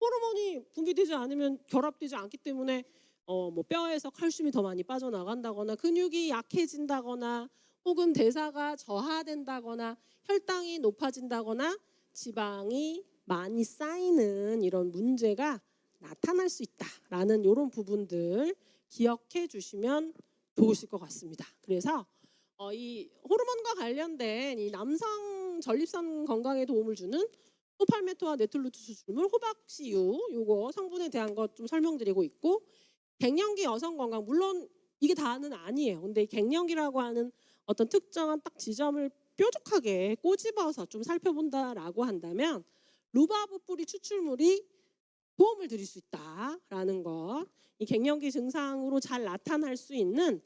Speaker 1: 호르몬이 분비되지 않으면 결합되지 않기 때문에 뭐 뼈에서 칼슘이 더 많이 빠져나간다거나 근육이 약해진다거나 혹은 대사가 저하된다거나 혈당이 높아진다거나 지방이 많이 쌓이는 이런 문제가 나타날 수 있다라는 이런 부분들 기억해 주시면 좋으실 것 같습니다. 그래서 이 호르몬과 관련된 이 남성 전립선 건강에 도움을 주는 호팔메토와 네툴루트 수출물 호박씨유 요거 성분에 대한 것 좀 설명드리고 있고 갱년기 여성 건강 물론 이게 다는 아니에요. 근데 갱년기라고 하는 어떤 특정한 딱 지점을 뾰족하게 꼬집어서 좀 살펴본다라고 한다면 루바브 뿌리 추출물이 도움을 드릴 수 있다라는 것. 이 갱년기 증상으로 잘 나타날 수 있는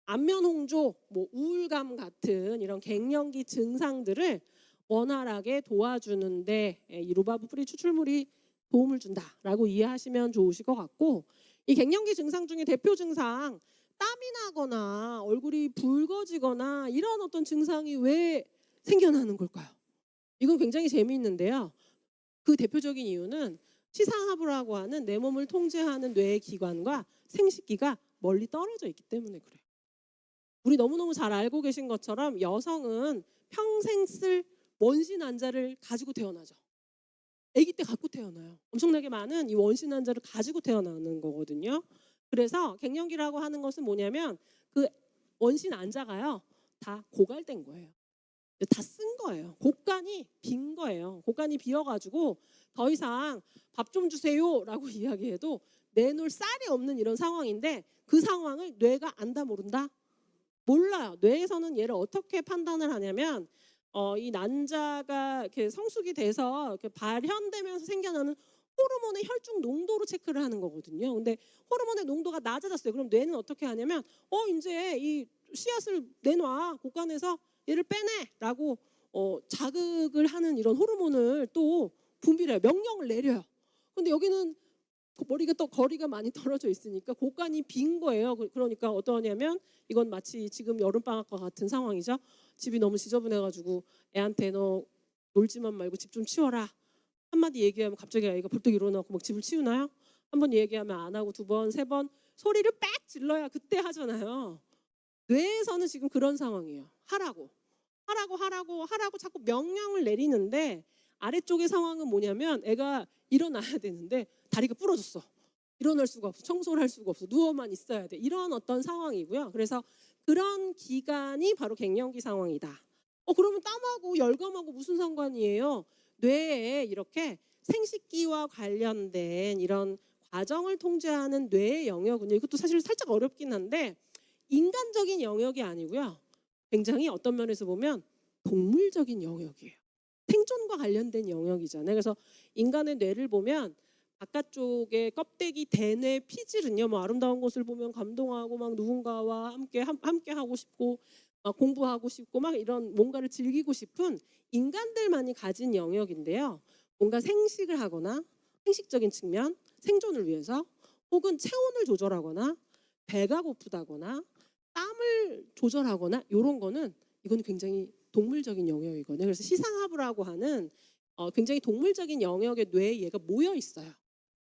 Speaker 1: 안면 홍조, 뭐 우울감 같은 이런 갱년기 증상들을 원활하게 도와주는데 이 루바브 뿌리 추출물이 도움을 준다라고 이해하시면 좋으실 것 같고 이 갱년기 증상 중에 대표 증상 땀이 나거나 얼굴이 붉어지거나 이런 어떤 증상이 왜 생겨나는 걸까요? 이건 굉장히 재미있는데요. 그 대표적인 이유는 시상하부라고 하는 내 몸을 통제하는 뇌의 기관과 생식기가 멀리 떨어져 있기 때문에 그래요. 우리 너무너무 잘 알고 계신 것처럼 여성은 평생 쓸 원신 환자를 가지고 태어나죠. 아기 때 갖고 태어나요. 엄청나게 많은 이 원신 환자를 가지고 태어나는 거거든요. 그래서 갱년기라고 하는 것은 뭐냐면 그 원신 환자가요. 다 고갈된 거예요. 다 쓴 거예요. 곳간이 빈 거예요. 곳간이 비어가지고 더 이상 밥 좀 주세요라고 이야기해도 내놓을 쌀이 없는 이런 상황인데 그 상황을 뇌가 안다 모른다? 몰라요. 뇌에서는 얘를 어떻게 판단을 하냐면 이 난자가 이렇게 성숙이 돼서 이렇게 발현되면서 생겨나는 호르몬의 혈중 농도로 체크를 하는 거거든요. 근데 호르몬의 농도가 낮아졌어요. 그럼 뇌는 어떻게 하냐면 이제 이 씨앗을 내놔 곳간에서 얘를 빼내라고 자극을 하는 이런 호르몬을 또 분비를 해요. 명령을 내려요. 근데 여기는 머리가 또 거리가 많이 떨어져 있으니까 곳간이 빈 거예요. 그러니까 어떠냐면 이건 마치 지금 여름방학과 같은 상황이죠. 집이 너무 지저분해가지고 애한테 너 놀지만 말고 집 좀 치워라. 한마디 얘기하면 갑자기 아이가 벌떡 일어나고 막 집을 치우나요? 한 번 얘기하면 안 하고 두 번, 세 번 소리를 빽 질러야 그때 하잖아요. 뇌에서는 지금 그런 상황이에요. 하라고 자꾸 명령을 내리는데 아래쪽의 상황은 뭐냐면 애가 일어나야 되는데 다리가 부러졌어. 일어날 수가 없어. 청소를 할 수가 없어. 누워만 있어야 돼. 이런 어떤 상황이고요. 그래서 그런 기간이 바로 갱년기 상황이다. 그러면 땀하고 열감하고 무슨 상관이에요? 뇌에 이렇게 생식기와 관련된 이런 과정을 통제하는 뇌의 영역은요. 이것도 사실 살짝 어렵긴 한데 인간적인 영역이 아니고요. 굉장히 어떤 면에서 보면 동물적인 영역이에요. 생존과 관련된 영역이잖아요. 그래서 인간의 뇌를 보면 바깥쪽에 껍데기 대뇌 피질은요. 뭐 아름다운 것을 보면 감동하고 막 누군가와 함께 하고 싶고 공부하고 싶고 막 이런 뭔가를 즐기고 싶은 인간들만이 가진 영역인데요. 뭔가 생식을 하거나 생식적인 측면, 생존을 위해서 혹은 체온을 조절하거나 배가 고프다거나 땀을 조절하거나 이런 거는 이거는 굉장히 동물적인 영역이거든요. 그래서 시상하부라고 하는 굉장히 동물적인 영역의 뇌에 얘가 모여 있어요.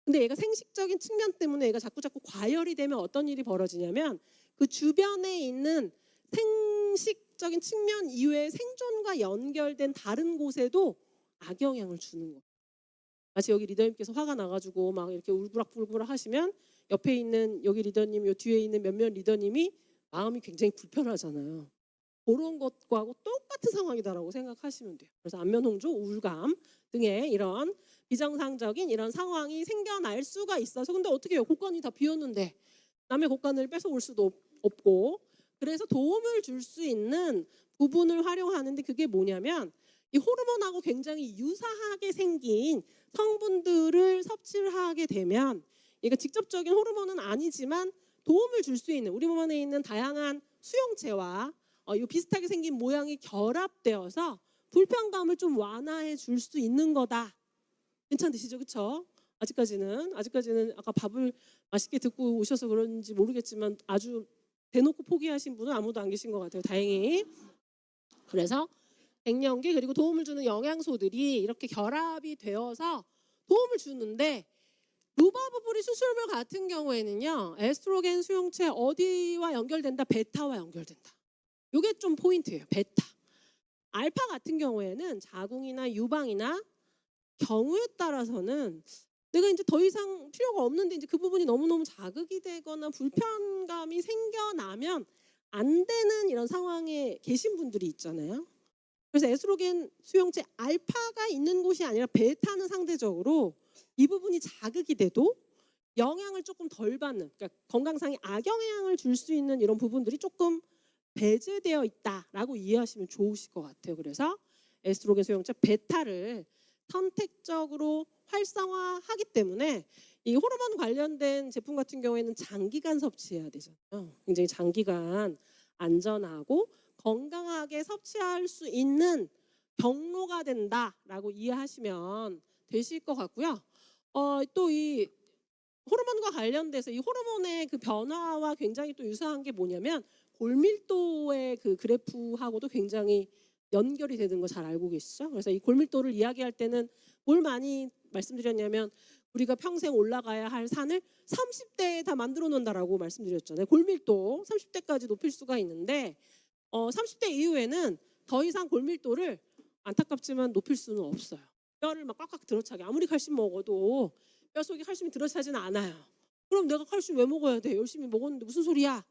Speaker 1: 근데 얘가 생식적인 측면 때문에 얘가 자꾸 과열이 되면 어떤 일이 벌어지냐면 그 주변에 있는 생식적인 측면 이외에 생존과 연결된 다른 곳에도 악영향을 주는 거예요. 마치 여기 리더님께서 화가 나가지고 막 이렇게 울부락불부락 하시면 옆에 있는 여기 리더님, 요 뒤에 있는 몇몇 리더님이 마음이 굉장히 불편하잖아요. 그런 것과도 똑같은 상황이다라고 생각하시면 돼요. 그래서 안면홍조, 우울감 등의 이런 비정상적인 이런 상황이 생겨날 수가 있어서 근데 어떻게 해요? 곳간이 다 비었는데 남의 곳간을 뺏어올 수도 없고 그래서 도움을 줄 수 있는 부분을 활용하는데 그게 뭐냐면 이 호르몬하고 굉장히 유사하게 생긴 성분들을 섭취를 하게 되면 이게 직접적인 호르몬은 아니지만 도움을 줄 수 있는 우리 몸 안에 있는 다양한 수용체와 이 비슷하게 생긴 모양이 결합되어서 불편감을 좀 완화해 줄 수 있는 거다. 괜찮으시죠? 그렇죠? 아직까지는 아까 밥을 맛있게 듣고 오셔서 그런지 모르겠지만 아주 대놓고 포기하신 분은 아무도 안 계신 것 같아요. 다행히. 그래서 갱년기 그리고 도움을 주는 영양소들이 이렇게 결합이 되어서 도움을 주는데 루바부브리 수술물 같은 경우에는요. 에스트로겐 수용체 어디와 연결된다? 베타와 연결된다. 이게 좀 포인트예요. 베타. 알파 같은 경우에는 자궁이나 유방이나 경우에 따라서는 내가 이제 더 이상 필요가 없는데 이제 그 부분이 너무너무 자극이 되거나 불편감이 생겨나면 안 되는 이런 상황에 계신 분들이 있잖아요. 그래서 에스트로겐 수용체 알파가 있는 곳이 아니라 베타는 상대적으로 이 부분이 자극이 돼도 영향을 조금 덜 받는 그러니까 건강상의 악영향을 줄 수 있는 이런 부분들이 조금 배제되어 있다라고 이해하시면 좋으실 것 같아요. 그래서 에스트로겐 수용체 베타를 선택적으로 활성화하기 때문에 이 호르몬 관련된 제품 같은 경우에는 장기간 섭취해야 되잖아요. 굉장히 장기간 안전하고 건강하게 섭취할 수 있는 경로가 된다라고 이해하시면 되실 것 같고요. 또 이 호르몬과 관련돼서 이 호르몬의 그 변화와 굉장히 또 유사한 게 뭐냐면 골밀도의 그 그래프하고도 굉장히 연결이 되는 거 잘 알고 계시죠? 그래서 이 골밀도를 이야기할 때는 뭘 많이 말씀드렸냐면 우리가 평생 올라가야 할 산을 30대에 다 만들어 놓는다라고 말씀드렸잖아요. 골밀도 30대까지 높일 수가 있는데 30대 이후에는 더 이상 골밀도를 안타깝지만 높일 수는 없어요. 뼈를 막 꽉꽉 들어차게 아무리 칼슘 먹어도 뼈 속에 칼슘이 들어차지는 않아요. 그럼 내가 칼슘 왜 먹어야 돼? 열심히 먹었는데 무슨 소리야?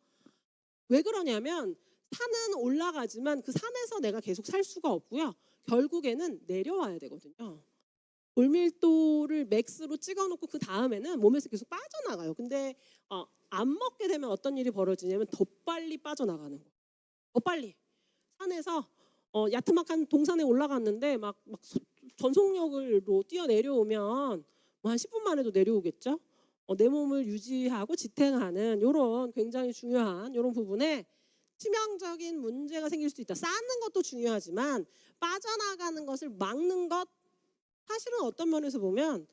Speaker 1: 왜 그러냐면 산은 올라가지만 그 산에서 내가 계속 살 수가 없고요. 결국에는 내려와야 되거든요. 골밀도를 맥스로 찍어놓고 그 다음에는 몸에서 계속 빠져나가요. 근데 안 먹게 되면 어떤 일이 벌어지냐면 더 빨리 빠져나가는 거예요. 더 빨리 산에서 야트막한 동산에 올라갔는데 막 전속력으로 뛰어 내려오면 뭐 한 10분 만에도 내려오겠죠. 내 몸을 유지하고 지탱하는 이런 굉장히 중요한 이런 부분에 치명적인 문제가 생길 수도 있다. 쌓는 것도 중요하지만 빠져나가는 것을 막는 것 사실은 어떤 면에서 보면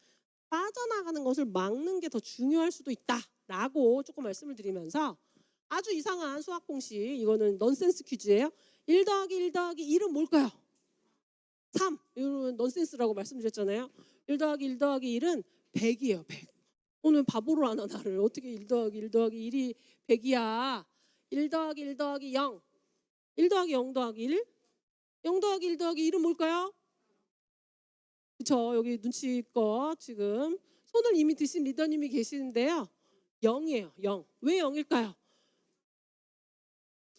Speaker 1: 빠져나가는 것을 막는 게 더 중요할 수도 있다라고 조금 말씀을 드리면서 아주 이상한 수학 공식 이거는 넌센스 퀴즈예요. 1 더하기 1 더하기 1은 뭘까요? 3. 이건 넌센스라고 말씀드렸잖아요. 1 더하기 1 더하기 1은 100이에요. 100. 오늘 바보로 하나 나를 어떻게 1 더하기 1 더하기 1이 100이야. 1 더하기 1 더하기 0. 1 더하기 0 더하기 1. 0 더하기 1 더하기 1은 뭘까요? 그렇죠. 여기 눈치껏 지금 손을 이미 드신 리더님이 계시는데요. 0이에요. 0. 왜 0일까요?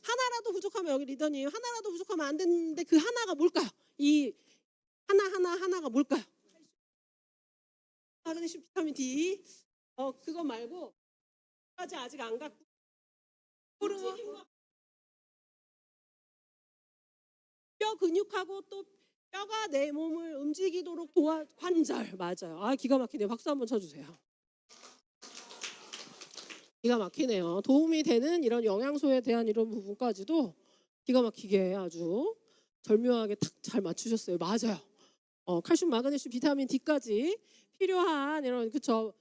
Speaker 1: 하나라도 부족하면 여기 리더님 하나라도 부족하면 안 되는데 그 하나가 뭘까요? 이 하나가 뭘까요? 마그네슘, 비타민 D. 그거 말고 까지 아직 안 갔고 호르몬 뼈 근육하고 또 뼈가 내 몸을 움직이도록 관절 맞아요. 아 기가 막히네요. 박수 한번 쳐주세요. 기가 막히네요. 도움이 되는 이런 영양소에 대한 이런 부분까지도 기가 막히게 아주 절묘하게 탁 잘 맞추셨어요. 맞아요. 칼슘, 마그네슘, 비타민 D까지 필요한 이런 그쵸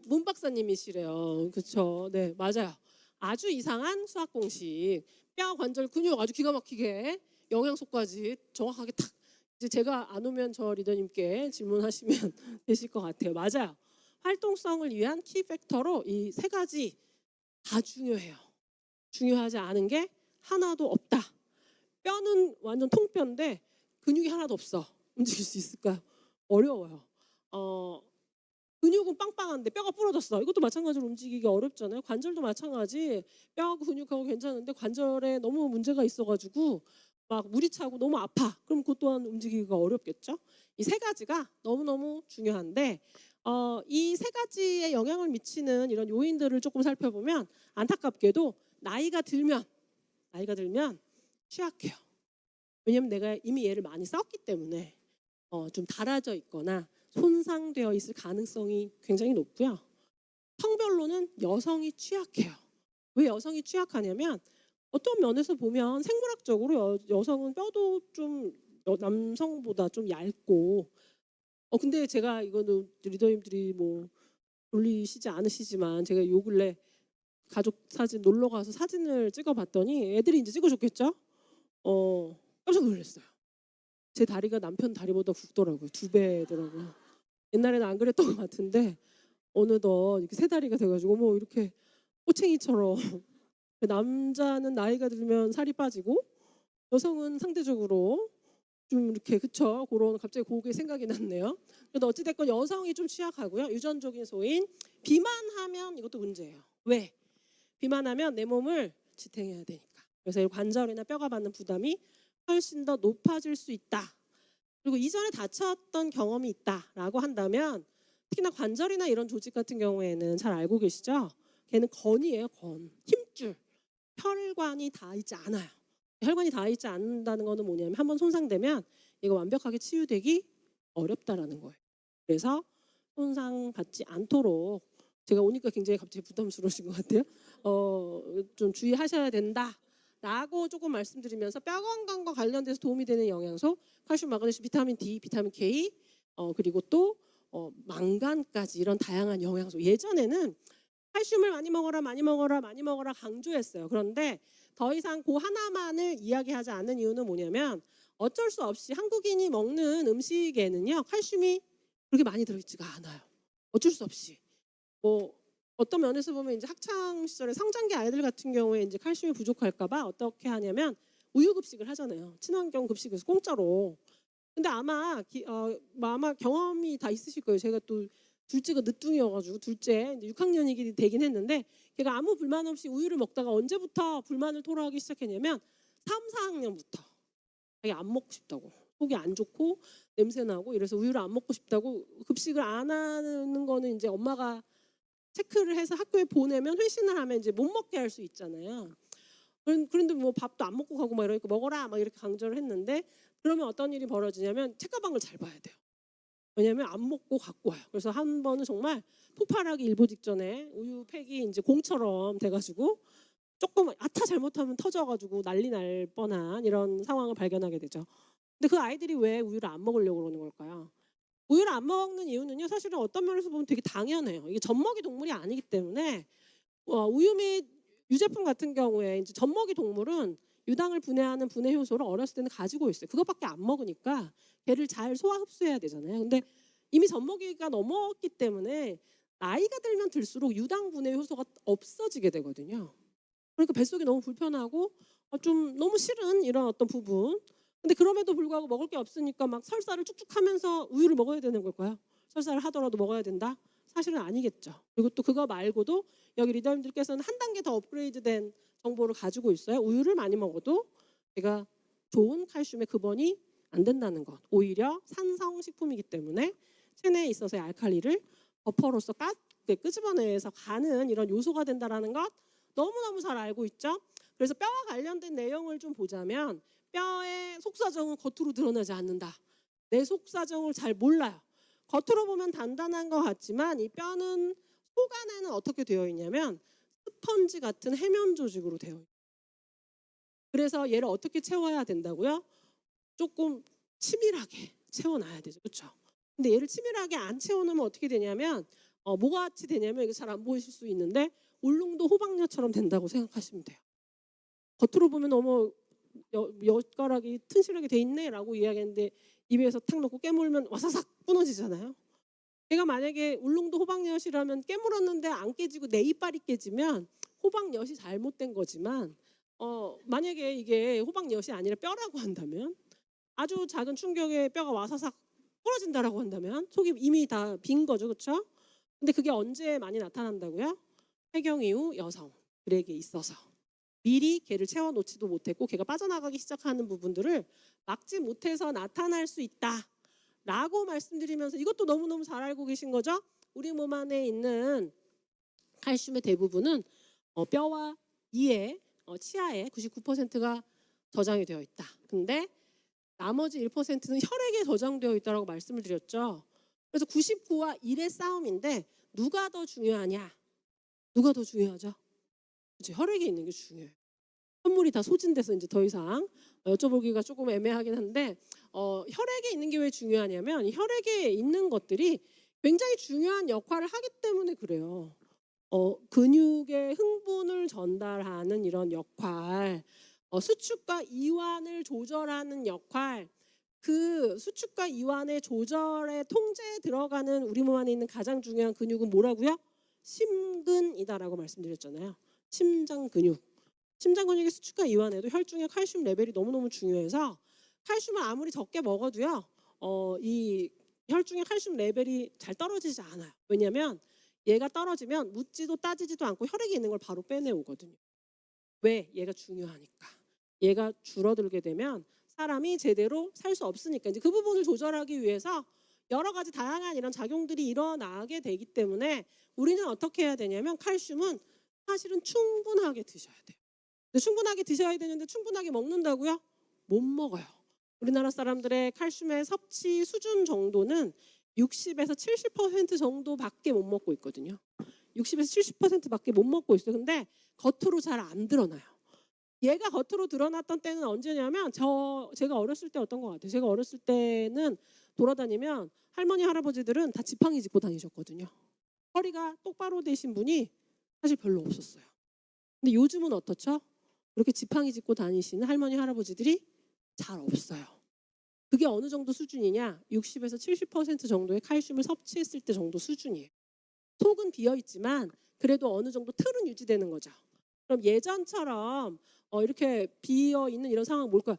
Speaker 1: 문 박사님이시래요. 그렇죠. 네, 맞아요. 아주 이상한 수학 공식. 뼈, 관절, 근육 아주 기가 막히게 영양소까지 정확하게 탁. 이제 제가 안 오면 저 리더님께 질문하시면 되실 것 같아요. 맞아요. 활동성을 위한 키 팩터로 이 세 가지 다 중요해요. 중요하지 않은 게 하나도 없다. 뼈는 완전 통뼈인데 근육이 하나도 없어. 움직일 수 있을까요? 어려워요. 근육은 빵빵한데 뼈가 부러졌어. 이것도 마찬가지로 움직이기 어렵잖아요. 관절도 마찬가지. 뼈하고 근육하고 괜찮은데 관절에 너무 문제가 있어가지고 막 물이 차고 너무 아파. 그럼 그것 또한 움직이기가 어렵겠죠. 이 세 가지가 너무너무 중요한데 이 세 가지에 영향을 미치는 이런 요인들을 조금 살펴보면 안타깝게도 나이가 들면 취약해요. 왜냐면 내가 이미 얘를 많이 썼기 때문에 좀 닳아져 있거나 손상되어 있을 가능성이 굉장히 높고요. 성별로는 여성이 취약해요. 왜 여성이 취약하냐면 어떤 면에서 보면 생물학적으로 여성은 뼈도 좀 남성보다 좀 얇고 근데 제가 이거는 리더님들이 뭐 놀리시지 않으시지만 제가 요 근래 가족 사진 놀러 가서 사진을 찍어봤더니 애들이 이제 찍어줬겠죠? 깜짝 놀랐어요. 제 다리가 남편 다리보다 굵더라고요. 2배더라고요. 옛날에는 안 그랬던 것 같은데 어느덧 이렇게 세 다리가 돼가지고 뭐 이렇게 꼬챙이처럼 남자는 나이가 들면 살이 빠지고 여성은 상대적으로 좀 이렇게 그쵸 그런 갑자기 그게 생각이 났네요. 그래도 어찌됐건 여성이 좀 취약하고요. 유전적인 소인 비만하면 이것도 문제예요. 왜? 비만하면 내 몸을 지탱해야 되니까. 그래서 이 관절이나 뼈가 받는 부담이 훨씬 더 높아질 수 있다. 그리고 이전에 다쳤던 경험이 있다라고 한다면 특히나 관절이나 이런 조직 같은 경우에는 잘 알고 계시죠? 걔는 건이에요, 건. 힘줄. 혈관이 다 있지 않아요. 혈관이 다 있지 않는다는 거는 뭐냐면 한번 손상되면 이거 완벽하게 치유되기 어렵다라는 거예요. 그래서 손상받지 않도록 제가 오니까 굉장히 갑자기 부담스러우신 것 같아요. 좀 주의하셔야 된다라고 조금 말씀드리면서 뼈 건강과 관련돼서 도움이 되는 영양소 칼슘, 마그네슘, 비타민 D, 비타민 K 그리고 또 망간까지 이런 다양한 영양소. 예전에는 칼슘을 많이 먹어라 많이 먹어라 많이 먹어라 강조했어요. 그런데 더 이상 그 하나만을 이야기하지 않는 이유는 뭐냐면 어쩔 수 없이 한국인이 먹는 음식에는요 칼슘이 그렇게 많이 들어있지가 않아요. 어쩔 수 없이 뭐 어떤 면에서 보면 이제 학창 시절에 성장기 아이들 같은 경우에 이제 칼슘이 부족할까봐 어떻게 하냐면 우유 급식을 하잖아요. 친환경 급식에서 공짜로. 근데 아마 경험이 다 있으실 거예요. 제가 또 둘째가 늦둥이여가지고 둘째 이제 6학년이 되긴 했는데 걔가 아무 불만 없이 우유를 먹다가 언제부터 불만을 토로하기 시작했냐면 3, 4학년부터 자기 안 먹고 싶다고 속이 안 좋고 냄새 나고 이래서 우유를 안 먹고 싶다고 급식을 안 하는 거는 이제 엄마가 체크를 해서 학교에 보내면 회신을 하면 이제 못 먹게 할 수 있잖아요. 그런데 뭐 밥도 안 먹고 가고 막 이러니까 먹어라 막 이렇게 강조를 했는데 그러면 어떤 일이 벌어지냐면 책가방을 잘 봐야 돼요. 왜냐하면 안 먹고 갖고 와요. 그래서 한 번은 정말 폭발하기 일보 직전에 우유 팩이 이제 공처럼 돼가지고 조금 아차 잘못하면 터져가지고 난리 날 뻔한 이런 상황을 발견하게 되죠. 근데 그 아이들이 왜 우유를 안 먹으려고 그러는 걸까요? 우유를 안 먹는 이유는요. 사실은 어떤 면에서 보면 되게 당연해요. 이게 젖먹이 동물이 아니기 때문에 우유 및 유제품 같은 경우에 이제 젖먹이 동물은 유당을 분해하는 분해 효소를 어렸을 때는 가지고 있어요. 그것밖에 안 먹으니까 걔를 잘 소화 흡수해야 되잖아요. 근데 이미 젖먹이가 넘었기 때문에 나이가 들면 들수록 유당 분해 효소가 없어지게 되거든요. 그러니까 뱃속이 너무 불편하고 좀 너무 싫은 이런 어떤 부분. 근데 그럼에도 불구하고 먹을 게 없으니까 막 설사를 쭉쭉 하면서 우유를 먹어야 되는 걸까요? 설사를 하더라도 먹어야 된다? 사실은 아니겠죠. 그리고 또 그거 말고도 여기 리더님들께서는 한 단계 더 업그레이드된 정보를 가지고 있어요. 우유를 많이 먹어도 제가 좋은 칼슘의 급원이 안 된다는 것. 오히려 산성식품이기 때문에 체내에 있어서의 알칼리를 버퍼로서 끄집어내서 가는 이런 요소가 된다는 것 너무너무 잘 알고 있죠. 그래서 뼈와 관련된 내용을 좀 보자면 뼈의 속사정은 겉으로 드러나지 않는다. 내 속사정을 잘 몰라요. 겉으로 보면 단단한 것 같지만 이 뼈는 속 안에는 어떻게 되어 있냐면 스펀지 같은 해면 조직으로 되어 있어요. 그래서 얘를 어떻게 채워야 된다고요? 조금 치밀하게 채워놔야 되죠. 그렇죠? 근데 얘를 치밀하게 안 채워놓으면 어떻게 되냐면 뭐가 같이 되냐면 이게 잘 안 보이실 수 있는데 울릉도 호박엿처럼 된다고 생각하시면 돼요. 겉으로 보면 너무 엿가락이 튼실하게 돼 있네라고 이야기했는데 입에서 탁 넣고 깨물면 와사삭 끊어지잖아요. 제가 만약에 울릉도 호박엿이라면 깨물었는데 안 깨지고 내 이빨이 깨지면 호박엿이 잘못된 거지만 만약에 이게 호박엿이 아니라 뼈라고 한다면 아주 작은 충격에 뼈가 와사삭 부러진다라고 한다면 속이 이미 다 빈 거죠. 그렇죠? 근데 그게 언제 많이 나타난다고요? 폐경 이후 여성들에게 있어서 미리 걔를 채워놓지도 못했고 걔가 빠져나가기 시작하는 부분들을 막지 못해서 나타날 수 있다라고 말씀드리면서 이것도 너무너무 잘 알고 계신 거죠? 우리 몸 안에 있는 칼슘의 대부분은 뼈와 이에 치아에 99%가 저장이 되어 있다. 근데 나머지 1%는 혈액에 저장되어 있다고 말씀을 드렸죠. 그래서 99와 1의 싸움인데 누가 더 중요하냐? 누가 더 중요하죠? 그치, 혈액에 있는 게 중요해요. 선물이 다 소진돼서 이제 더 이상 여쭤보기가 조금 애매하긴 한데 혈액에 있는 게 왜 중요하냐면 혈액에 있는 것들이 굉장히 중요한 역할을 하기 때문에 그래요. 근육의 흥분을 전달하는 이런 역할, 수축과 이완을 조절하는 역할, 그 수축과 이완의 조절의 통제에 들어가는 우리 몸 안에 있는 가장 중요한 근육은 뭐라고요? 심근이다라고 말씀드렸잖아요. 심장 근육. 심장 근육의 수축과 이완에도 혈중의 칼슘 레벨이 너무너무 중요해서 칼슘을 아무리 적게 먹어도요. 이 혈중의 칼슘 레벨이 잘 떨어지지 않아요. 왜냐하면 얘가 떨어지면 묻지도 따지지도 않고 혈액에 있는 걸 바로 빼내오거든요. 왜? 얘가 중요하니까. 얘가 줄어들게 되면 사람이 제대로 살 수 없으니까 이제 그 부분을 조절하기 위해서 여러 가지 다양한 이런 작용들이 일어나게 되기 때문에 우리는 어떻게 해야 되냐면 칼슘은 사실은 충분하게 드셔야 돼요. 근데 충분하게 드셔야 되는데 충분하게 먹는다고요? 못 먹어요. 우리나라 사람들의 칼슘의 섭취 수준 정도는 60에서 70% 정도밖에 못 먹고 있거든요. 60에서 70%밖에 못 먹고 있어요. 근데 겉으로 잘 안 드러나요. 얘가 겉으로 드러났던 때는 언제냐면 제가 어렸을 때 어떤 것 같아요. 제가 어렸을 때는 돌아다니면 할머니 할아버지들은 다 지팡이 짚고 다니셨거든요. 허리가 똑바로 되신 분이 사실 별로 없었어요. 근데 요즘은 어떻죠? 이렇게 지팡이 짚고 다니시는 할머니 할아버지들이 잘 없어요. 그게 어느 정도 수준이냐? 60에서 70% 정도의 칼슘을 섭취했을 때 정도 수준이에요. 속은 비어 있지만 그래도 어느 정도 틀은 유지되는 거죠. 그럼 예전처럼 이렇게 비어 있는 이런 상황 뭘까요?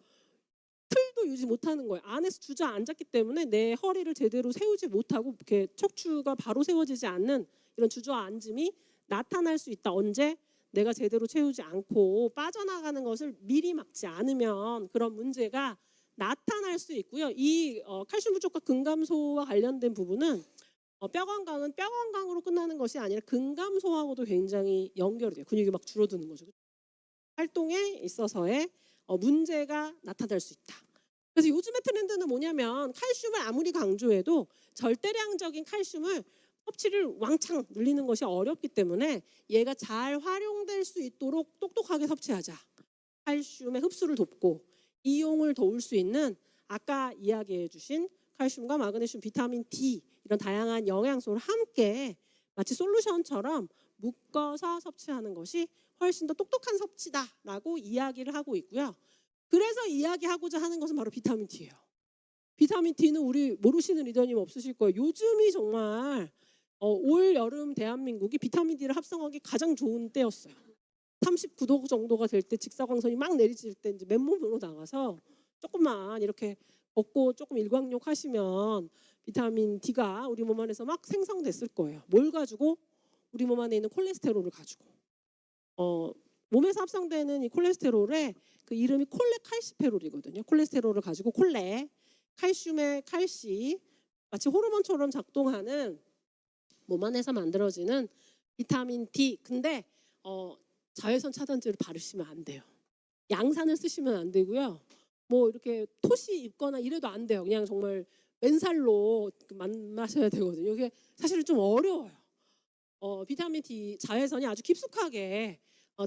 Speaker 1: 틀도 유지 못하는 거예요. 안에서 주저앉았기 때문에 내 허리를 제대로 세우지 못하고 이렇게 척추가 바로 세워지지 않는 이런 주저앉음이 나타날 수 있다. 언제? 내가 제대로 채우지 않고 빠져나가는 것을 미리 막지 않으면 그런 문제가 나타날 수 있고요. 이 칼슘 부족과 근감소와 관련된 부분은 뼈 건강은 뼈 건강으로 끝나는 것이 아니라 근감소하고도 굉장히 연결이 돼요. 근육이 막 줄어드는 거죠. 활동에 있어서의 문제가 나타날 수 있다. 그래서 요즘의 트렌드는 뭐냐면 칼슘을 아무리 강조해도 절대량적인 칼슘을 섭취를 왕창 늘리는 것이 어렵기 때문에 얘가 잘 활용될 수 있도록 똑똑하게 섭취하자. 칼슘의 흡수를 돕고 이용을 도울 수 있는 아까 이야기해 주신 칼슘과 마그네슘, 비타민 D 이런 다양한 영양소를 함께 마치 솔루션처럼 묶어서 섭취하는 것이 훨씬 더 똑똑한 섭취다라고 이야기를 하고 있고요. 그래서 이야기하고자 하는 것은 바로 비타민 D예요. 비타민 D는 우리 모르시는 리더님 없으실 거예요. 요즘이 정말 올 여름 대한민국이 비타민 D를 합성하기 가장 좋은 때였어요. 39도 정도가 될 때 직사광선이 막 내리칠 때 이제 맨몸으로 나가서 조금만 이렇게 걷고 조금 일광욕 하시면 비타민 D가 우리 몸 안에서 막 생성됐을 거예요. 뭘 가지고? 우리 몸 안에 있는 콜레스테롤을 가지고. 몸에서 합성되는 이 콜레스테롤의 그 이름이 콜레칼시페롤이거든요. 콜레스테롤을 가지고 콜레, 칼슘의 칼시, 마치 호르몬처럼 작동하는 몸 안에서 만들어지는 비타민 D. 근데 자외선 차단제를 바르시면 안 돼요. 양산을 쓰시면 안 되고요. 뭐 이렇게 토시 입거나 이래도 안 돼요. 그냥 정말 맨살로 마셔야 되거든요. 이게 사실은 좀 어려워요. 비타민 D 자외선이 아주 깊숙하게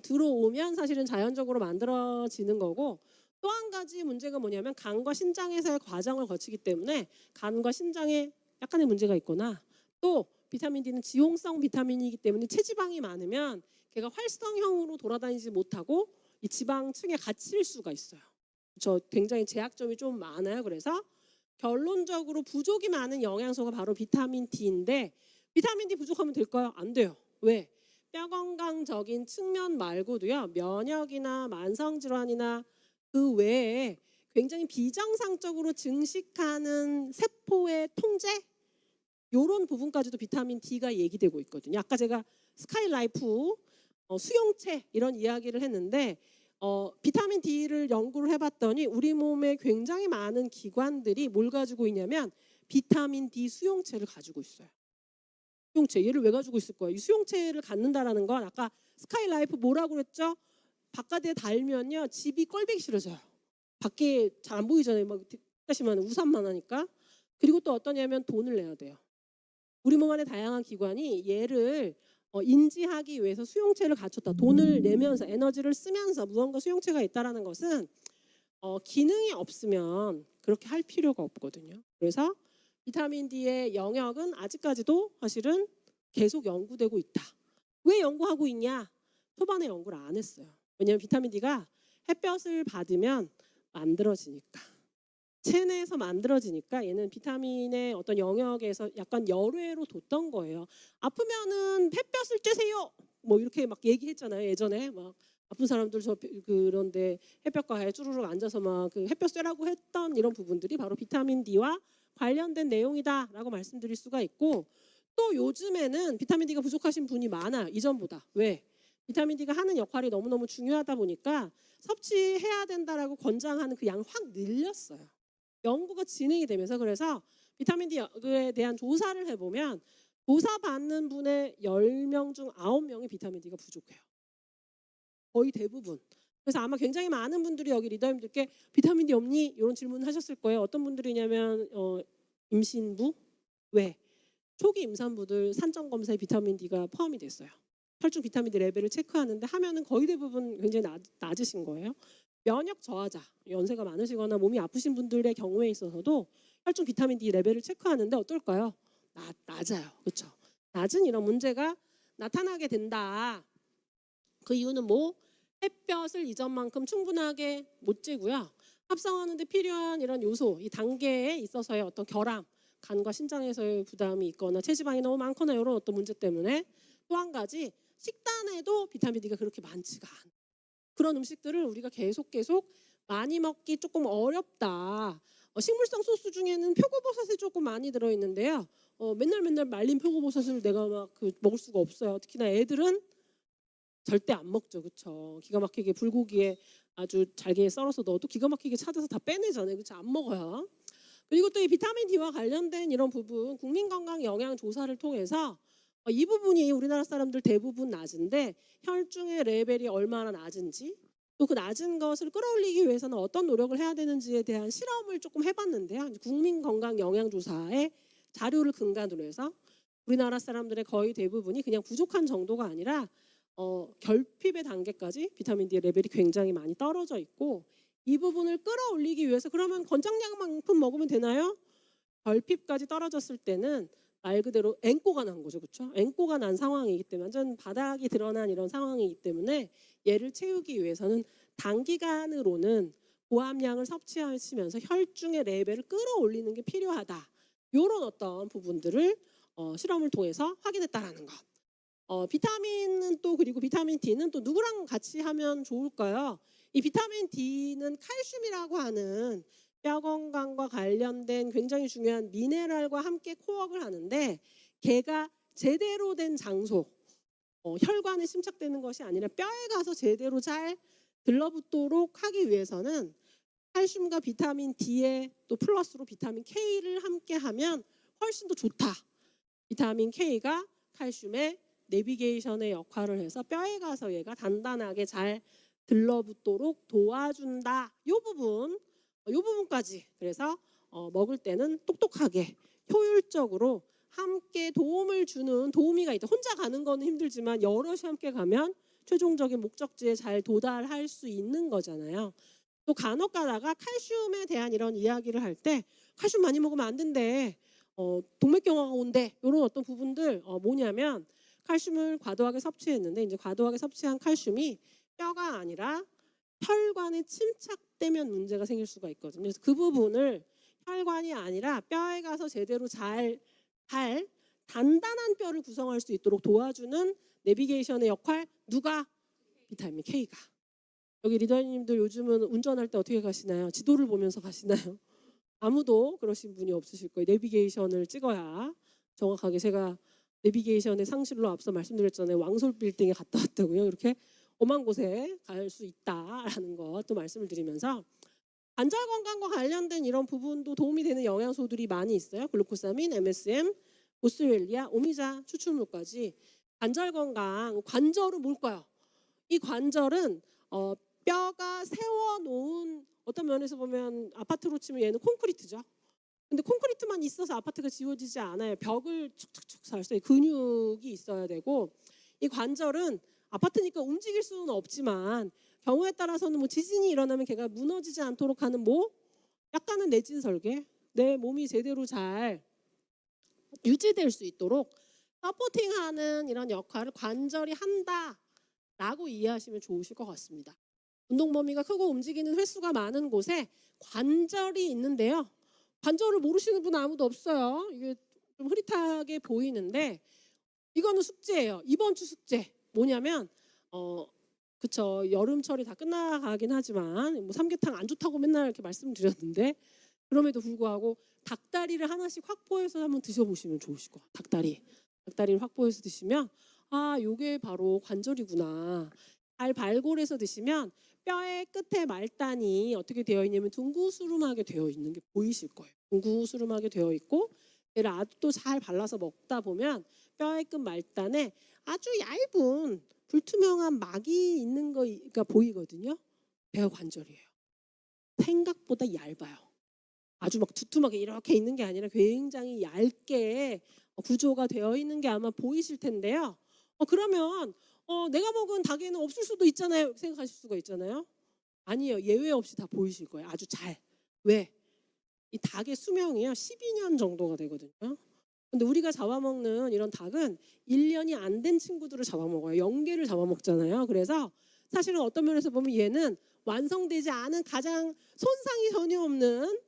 Speaker 1: 들어오면 사실은 자연적으로 만들어지는 거고 또 한 가지 문제가 뭐냐면 간과 신장에서의 과정을 거치기 때문에 간과 신장에 약간의 문제가 있거나 또 비타민 D는 지용성 비타민이기 때문에 체지방이 많으면 걔가 활성형으로 돌아다니지 못하고 이 지방층에 갇힐 수가 있어요. 저 굉장히 제약점이 좀 많아요. 그래서 결론적으로 부족이 많은 영양소가 바로 비타민 D인데 비타민 D 부족하면 될까요? 안 돼요. 왜? 뼈 건강적인 측면 말고도요. 면역이나 만성 질환이나 그 외에 굉장히 비정상적으로 증식하는 세포의 통제 이런 부분까지도 비타민 D가 얘기되고 있거든요. 아까 제가 스카이라이프 수용체 이런 이야기를 했는데 비타민 D를 연구를 해봤더니 우리 몸에 굉장히 많은 기관들이 뭘 가지고 있냐면 비타민 D 수용체를 가지고 있어요. 수용체 얘를 왜 가지고 있을 거예요? 이 수용체를 갖는다라는 건 아까 스카이라이프 뭐라고 그랬죠? 바깥에 달면요 집이 꼴보기 싫어져요. 밖에 잘 안 보이잖아요. 막 다시만 우산만 하니까. 그리고 또 어떠냐면 돈을 내야 돼요. 우리 몸 안에 다양한 기관이 얘를 인지하기 위해서 수용체를 갖췄다. 돈을 내면서 에너지를 쓰면서 무언가 수용체가 있다라는 것은 기능이 없으면 그렇게 할 필요가 없거든요. 그래서 비타민 D의 영역은 아직까지도 사실은 계속 연구되고 있다. 왜 연구하고 있냐? 초반에 연구를 안 했어요. 왜냐하면 비타민 D가 햇볕을 받으면 만들어지니까. 체내에서 만들어지니까 얘는 비타민의 어떤 영역에서 약간 열외로 뒀던 거예요. 아프면은 햇볕을 쬐세요. 뭐 이렇게 막 얘기했잖아요. 예전에 막 아픈 사람들 저 그런데 햇볕가에 쭈루룩 앉아서 막 그 햇볕 쐬라고 했던 이런 부분들이 바로 비타민 D와 관련된 내용이다라고 말씀드릴 수가 있고 또 요즘에는 비타민 D가 부족하신 분이 많아요. 이전보다. 왜? 비타민 D가 하는 역할이 너무너무 중요하다 보니까 섭취해야 된다라고 권장하는 그 양을 확 늘렸어요. 연구가 진행이 되면서 그래서 비타민 D에 대한 조사를 해보면 조사받는 분의 10명 중 9명이 비타민 D가 부족해요. 거의 대부분. 그래서 아마 굉장히 많은 분들이 여기 리더님들께 비타민 D 없니? 이런 질문 하셨을 거예요. 어떤 분들이냐면 임신부? 왜? 초기 임산부들 산정 검사에 비타민 D가 포함이 됐어요. 혈중 비타민 D 레벨을 체크하는데 하면은 거의 대부분 굉장히 낮으신 거예요. 면역 저하자, 연세가 많으시거나 몸이 아프신 분들의 경우에 있어서도 혈중 비타민 D 레벨을 체크하는데 어떨까요? 낮아요. 그렇죠? 낮은 이런 문제가 나타나게 된다. 그 이유는 뭐? 햇볕을 이전만큼 충분하게 못 쬐고요. 합성하는 데 필요한 이런 요소, 이 단계에 있어서의 어떤 결함, 간과 신장에서의 부담이 있거나 체지방이 너무 많거나 이런 어떤 문제 때문에 또 한 가지 식단에도 비타민 D가 그렇게 많지가 않아요. 그런 음식들을 우리가 계속 많이 먹기 조금 어렵다. 식물성 소스 중에는 표고버섯이 조금 많이 들어있는데요. 맨날 말린 표고버섯을 내가 막 먹을 수가 없어요. 특히나 애들은 절대 안 먹죠, 그렇죠? 기가 막히게 불고기에 아주 잘게 썰어서 넣어도 기가 막히게 찾아서 다 빼내잖아요, 그렇죠? 안 먹어요. 그리고 또 이 비타민 D와 관련된 이런 부분 국민건강 영양 조사를 통해서 이 부분이 우리나라 사람들 대부분 낮은데 혈중의 레벨이 얼마나 낮은지 또 그 낮은 것을 끌어올리기 위해서는 어떤 노력을 해야 되는지에 대한 실험을 조금 해봤는데요. 국민건강영양조사의 자료를 근간으로 해서 우리나라 사람들의 거의 대부분이 그냥 부족한 정도가 아니라 결핍의 단계까지 비타민 D 레벨이 굉장히 많이 떨어져 있고 이 부분을 끌어올리기 위해서 그러면 권장량만큼 먹으면 되나요? 결핍까지 떨어졌을 때는 말 그대로 앵꼬가 난 거죠. 그렇죠? 앵꼬가 난 상황이기 때문에 완전 바닥이 드러난 이런 상황이기 때문에 얘를 채우기 위해서는 단기간으로는 고함량을 섭취하시면서 혈중의 레벨을 끌어올리는 게 필요하다. 이런 어떤 부분들을 실험을 통해서 확인했다라는 것. 비타민은 또 그리고 비타민 D는 또 누구랑 같이 하면 좋을까요? 이 비타민 D는 칼슘이라고 하는 뼈 건강과 관련된 굉장히 중요한 미네랄과 함께 코업을 하는데 걔가 제대로 된 장소, 혈관에 심착되는 것이 아니라 뼈에 가서 제대로 잘 들러붙도록 하기 위해서는 칼슘과 비타민 D에 또 플러스로 비타민 K를 함께 하면 훨씬 더 좋다. 비타민 K가 칼슘의 내비게이션의 역할을 해서 뼈에 가서 얘가 단단하게 잘 들러붙도록 도와준다. 이 부분까지 그래서 먹을 때는 똑똑하게 효율적으로 함께 도움을 주는 도우미가 있다. 혼자 가는 거는 힘들지만 여럿이 함께 가면 최종적인 목적지에 잘 도달할 수 있는 거잖아요. 또 간혹 가다가 칼슘에 대한 이런 이야기를 할 때 칼슘 많이 먹으면 안 된대. 동맥경화가 온대. 이런 어떤 부분들 뭐냐면 칼슘을 과도하게 섭취했는데 이제 과도하게 섭취한 칼슘이 뼈가 아니라 혈관에 침착되면 문제가 생길 수가 있거든요. 그래서 그 부분을 혈관이 아니라 뼈에 가서 제대로 잘 단단한 뼈를 구성할 수 있도록 도와주는 내비게이션의 역할 누가? 비타민 K가. 여기 리더님들 요즘은 운전할 때 어떻게 가시나요? 지도를 보면서 가시나요? 아무도 그러신 분이 없으실 거예요. 내비게이션을 찍어야 정확하게 제가 내비게이션의 상실로 앞서 말씀드렸잖아요. 왕솔 빌딩에 갔다 왔다고요. 이렇게 엄한 곳에 갈 수 있다라는 것도 말씀을 드리면서 관절 건강과 관련된 이런 부분도 도움이 되는 영양소들이 많이 있어요. 글루코사민, MSM, 보스웰리아, 오미자 추출물까지. 관절 건강, 관절은 뭘까요? 이 관절은 뼈가 세워놓은 어떤 면에서 보면 아파트로 치면 얘는 콘크리트죠. 근데 콘크리트만 있어서 아파트가 지어지지 않아요. 벽을 축축축 살수 근육이 있어야 되고 이 관절은 아파트니까 움직일 수는 없지만 경우에 따라서는 뭐 지진이 일어나면 걔가 무너지지 않도록 하는 뭐 약간은 내진 설계 내 몸이 제대로 잘 유지될 수 있도록 서포팅하는 이런 역할을 관절이 한다라고 이해하시면 좋으실 것 같습니다. 운동 범위가 크고 움직이는 횟수가 많은 곳에 관절이 있는데요. 관절을 모르시는 분은 아무도 없어요. 이게 좀 흐릿하게 보이는데 이거는 숙제예요. 이번 주 숙제 뭐냐면 그쵸 여름철이 다 끝나가긴 하지만 뭐 삼계탕 안 좋다고 맨날 이렇게 말씀드렸는데 그럼에도 불구하고 닭다리를 하나씩 확보해서 한번 드셔보시면 좋으실 것 같아요. 닭다리를 확보해서 드시면 아 요게 바로 관절이구나. 잘 발골해서 드시면 뼈의 끝에 말단이 어떻게 되어 있냐면 둥구스름하게 되어 있는 게 보이실 거예요. 둥구스름하게 되어 있고 얘를 아주 또 잘 발라서 먹다 보면 뼈의 끝 말단에 아주 얇은 불투명한 막이 있는 거가 보이거든요. 배가 관절이에요. 생각보다 얇아요. 아주 막 두툼하게 이렇게 있는 게 아니라 굉장히 얇게 구조가 되어 있는 게 아마 보이실 텐데요. 그러면 내가 먹은 닭에는 없을 수도 있잖아요. 생각하실 수가 있잖아요. 아니에요. 예외 없이 다 보이실 거예요. 아주 잘. 왜? 이 닭의 수명이요. 12년 정도가 되거든요. 근데 우리가 잡아먹는 이런 닭은 1년이 안 된 친구들을 잡아먹어요. 영계를 잡아먹잖아요. 그래서 사실은 어떤 면에서 보면 얘는 완성되지 않은 가장 손상이 전혀 없는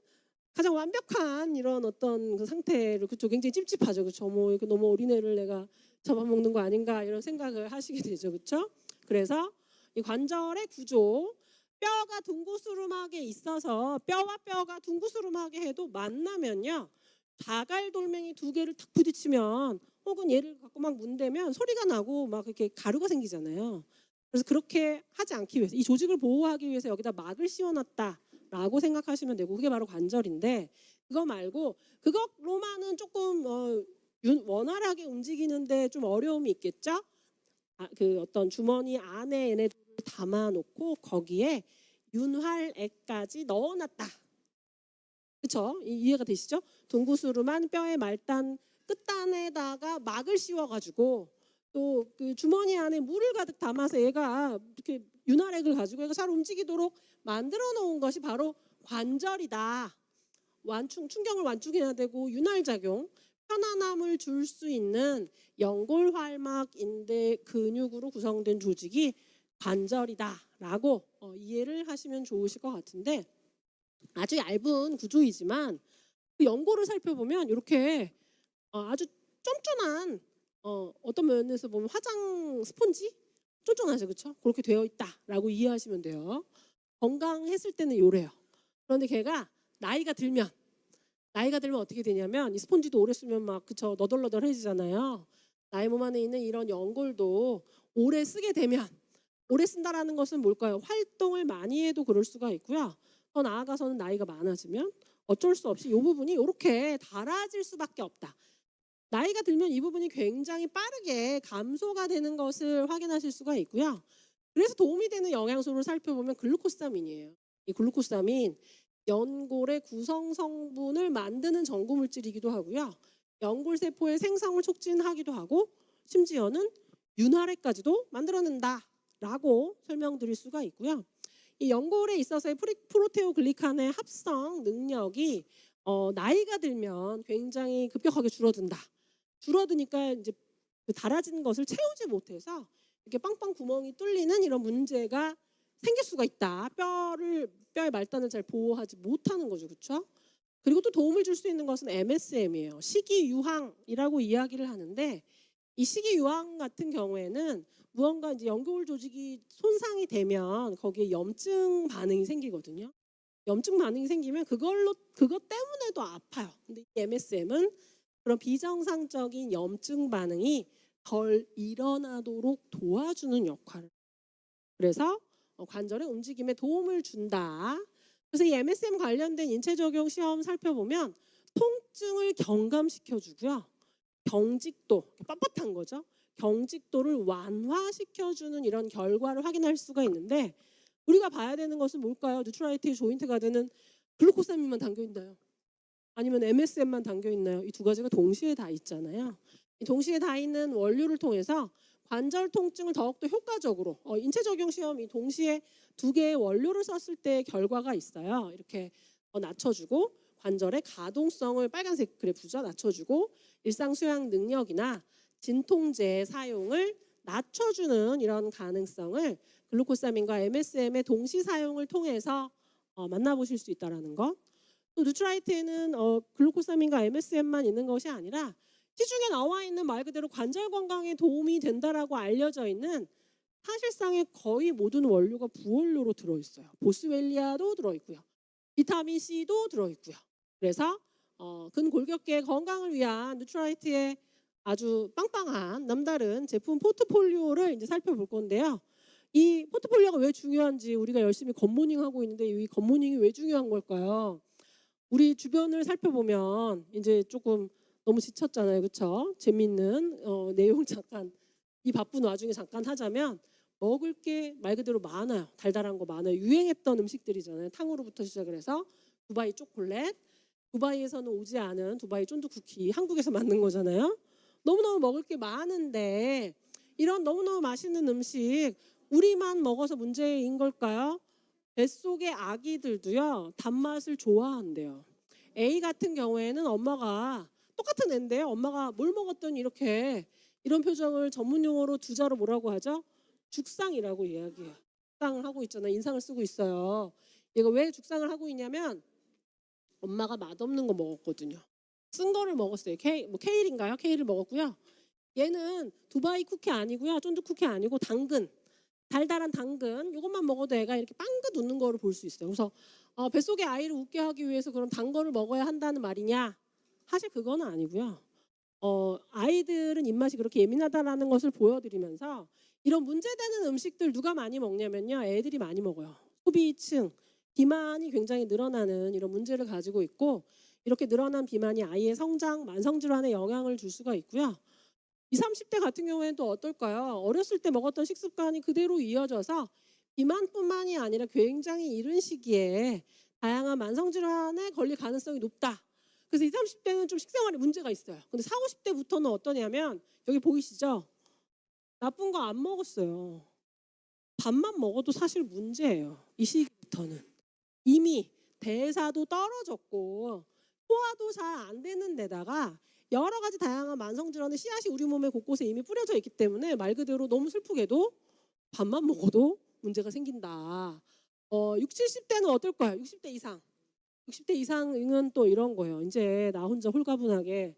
Speaker 1: 가장 완벽한 이런 어떤 그 상태를 그쵸 굉장히 찝찝하죠. 그쵸 뭐 이렇게 너무 어린애를 내가 잡아먹는 거 아닌가 이런 생각을 하시게 되죠. 그쵸? 그래서 이 관절의 구조 뼈가 둥구스름하게 있어서 뼈와 뼈가 둥구스름하게 해도 만나면요. 자갈돌멩이 두 개를 탁 부딪히면 혹은 얘를 갖고 막 문대면 소리가 나고 막 이렇게 가루가 생기잖아요. 그래서 그렇게 하지 않기 위해서 이 조직을 보호하기 위해서 여기다 막을 씌워놨다라고 생각하시면 되고 그게 바로 관절인데 그거 말고 그것로만은 조금 원활하게 움직이는데 좀 어려움이 있겠죠. 그 어떤 주머니 안에 얘네들을 담아놓고 거기에 윤활액까지 넣어놨다. 그렇죠? 이해가 되시죠? 둥구스름한 뼈의 말단 끝단에다가 막을 씌워가지고 또 그 주머니 안에 물을 가득 담아서 얘가 이렇게 윤활액을 가지고 얘가 잘 움직이도록 만들어 놓은 것이 바로 관절이다. 충격을 완충해야 되고 윤활작용, 편안함을 줄 수 있는 연골활막 인대 근육으로 구성된 조직이 관절이다라고 이해를 하시면 좋으실 것 같은데 아주 얇은 구조이지만 그 연골을 살펴보면 이렇게 아주 쫀쫀한 어떤 면에서 보면 화장 스펀지 쫀쫀하죠, 그렇죠? 그렇게 되어 있다라고 이해하시면 돼요. 건강했을 때는 요래요. 그런데 걔가 나이가 들면 어떻게 되냐면 이 스펀지도 오래 쓰면 막 그쵸 너덜너덜해지잖아요. 나의 몸 안에 있는 이런 연골도 오래 쓰게 되면 오래 쓴다라는 것은 뭘까요? 활동을 많이 해도 그럴 수가 있고요. 더 나아가서는 나이가 많아지면 어쩔 수 없이 이 부분이 이렇게 닳아질 수밖에 없다. 나이가 들면 이 부분이 굉장히 빠르게 감소가 되는 것을 확인하실 수가 있고요. 그래서 도움이 되는 영양소를 살펴보면 글루코사민이에요. 이 글루코사민 연골의 구성 성분을 만드는 전구 물질이기도 하고요. 연골 세포의 생성을 촉진하기도 하고 심지어는 윤활액까지도 만들어낸다라고 설명드릴 수가 있고요. 이 연골에 있어서의 프로테오글리칸의 합성 능력이 나이가 들면 굉장히 급격하게 줄어든다. 줄어드니까 이제 그 달아진 것을 채우지 못해서 이렇게 빵빵 구멍이 뚫리는 이런 문제가 생길 수가 있다. 뼈의 말단을 잘 보호하지 못하는 거죠, 그렇죠? 그리고 또 도움을 줄 수 있는 것은 MSM이에요. 식이유황이라고 이야기를 하는데 이 식이유황 같은 경우에는 무언가 이제 연골 조직이 손상이 되면 거기에 염증 반응이 생기거든요. 염증 반응이 생기면 그것 때문에도 아파요. 근데 이 MSM은 그런 비정상적인 염증 반응이 덜 일어나도록 도와주는 역할을. 그래서 관절의 움직임에 도움을 준다. 그래서 이 MSM 관련된 인체 적용 시험 살펴보면 통증을 경감시켜주고요. 경직도, 뻣뻣한 거죠. 경직도를 완화시켜주는 이런 결과를 확인할 수가 있는데 우리가 봐야 되는 것은 뭘까요? 뉴트라이트의 조인트 가드는 글루코사민만 담겨 있나요? 아니면 MSM만 담겨 있나요? 이 두 가지가 동시에 다 있잖아요. 이 동시에 다 있는 원료를 통해서 관절 통증을 더욱더 효과적으로 인체 적용 시험이 동시에 두 개의 원료를 썼을 때 결과가 있어요. 이렇게 낮춰주고 관절의 가동성을 빨간색 그래프죠. 낮춰주고 일상 수양 능력이나 진통제 사용을 낮춰주는 이런 가능성을 글루코사민과 MSM의 동시 사용을 통해서 만나보실 수 있다는 것. 또 뉴트라이트에는 글루코사민과 MSM만 있는 것이 아니라 시중에 나와 있는 말 그대로 관절 건강에 도움이 된다라고 알려져 있는 사실상의 거의 모든 원료가 부원료로 들어있어요. 보스웰리아도 들어있고요. 비타민 C도 들어있고요. 그래서 근골격계의 건강을 위한 뉴트라이트의 아주 빵빵한 남다른 제품 포트폴리오를 이제 살펴볼 건데요. 이 포트폴리오가 왜 중요한지 우리가 열심히 굿모닝 하고 있는데 이 굿모닝이 왜 중요한 걸까요? 우리 주변을 살펴보면 이제 조금 너무 지쳤잖아요, 그렇죠? 재밌는 내용 잠깐 이 바쁜 와중에 잠깐 하자면 먹을 게 말 그대로 많아요. 달달한 거 많아요. 유행했던 음식들이잖아요. 탕후루부터 시작을 해서 두바이 초콜릿, 두바이에서는 오지 않은 두바이 쫀득 쿠키, 한국에서 만든 거잖아요. 너무너무 먹을 게 많은데 이런 너무너무 맛있는 음식 우리만 먹어서 문제인 걸까요? 뱃속의 아기들도요 단맛을 좋아한대요. A 같은 경우에는 엄마가 똑같은 애인데 엄마가 뭘 먹었더니 이렇게 이런 표정을 전문 용어로 두 자로 뭐라고 하죠? 죽상이라고 이야기해요. 죽상을 하고 있잖아요. 인상을 쓰고 있어요. 얘가 왜 죽상을 하고 있냐면 엄마가 맛없는 거 먹었거든요. 쓴 거를 먹었어요. 케일인가요? 케일을 먹었고요. 얘는 두바이 쿠키 아니고요. 쫀득 쿠키 아니고 당근. 달달한 당근 이것만 먹어도 애가 이렇게 빵긋 웃는 거를 볼 수 있어요. 그래서 뱃속의 아이를 웃게 하기 위해서 그럼 단 거를 먹어야 한다는 말이냐? 사실 그건 아니고요. 아이들은 입맛이 그렇게 예민하다라는 것을 보여드리면서 이런 문제되는 음식들 누가 많이 먹냐면요. 애들이 많이 먹어요. 소비층, 비만이 굉장히 늘어나는 이런 문제를 가지고 있고 이렇게 늘어난 비만이 아이의 성장, 만성질환에 영향을 줄 수가 있고요. 20, 30대 같은 경우에는 또 어떨까요? 어렸을 때 먹었던 식습관이 그대로 이어져서 비만뿐만이 아니라 굉장히 이른 시기에 다양한 만성질환에 걸릴 가능성이 높다. 그래서 20, 30대는 좀 식생활에 문제가 있어요. 근데 40, 50대부터는 어떠냐면 여기 보이시죠? 나쁜 거 안 먹었어요. 밥만 먹어도 사실 문제예요. 이 시기부터는. 이미 대사도 떨어졌고 소화도 잘 안 되는 데다가 여러 가지 다양한 만성질환의 씨앗이 우리 몸의 곳곳에 이미 뿌려져 있기 때문에 말 그대로 너무 슬프게도 밥만 먹어도 문제가 생긴다. 60, 70대는 어떨까요? 60대 이상. 60대 이상은 또 이런 거예요. 이제 나 혼자 홀가분하게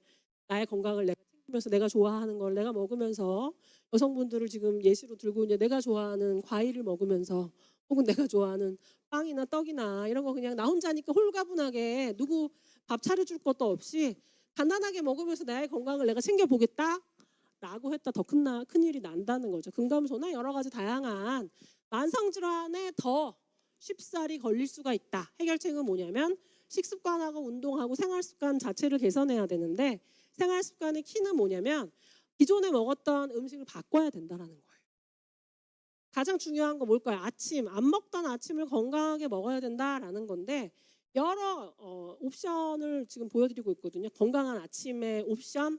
Speaker 1: 나의 건강을 내가 챙기면서 내가 좋아하는 걸 내가 먹으면서 여성분들을 지금 예시로 들고 이제 내가 좋아하는 과일을 먹으면서 혹은 내가 좋아하는 빵이나 떡이나 이런 거 그냥 나 혼자니까 홀가분하게 누구 밥 차려줄 것도 없이 간단하게 먹으면서 나의 건강을 내가 챙겨보겠다 라고 했다 더 큰 일이 난다는 거죠. 근감소나 여러 가지 다양한 만성질환에 더 쉽사리 걸릴 수가 있다. 해결책은 뭐냐면 식습관하고 운동하고 생활습관 자체를 개선해야 되는데 생활습관의 키는 뭐냐면 기존에 먹었던 음식을 바꿔야 된다는 거예요. 가장 중요한 거 뭘까요? 아침, 안 먹던 아침을 건강하게 먹어야 된다라는 건데 여러 옵션을 지금 보여드리고 있거든요. 건강한 아침의 옵션,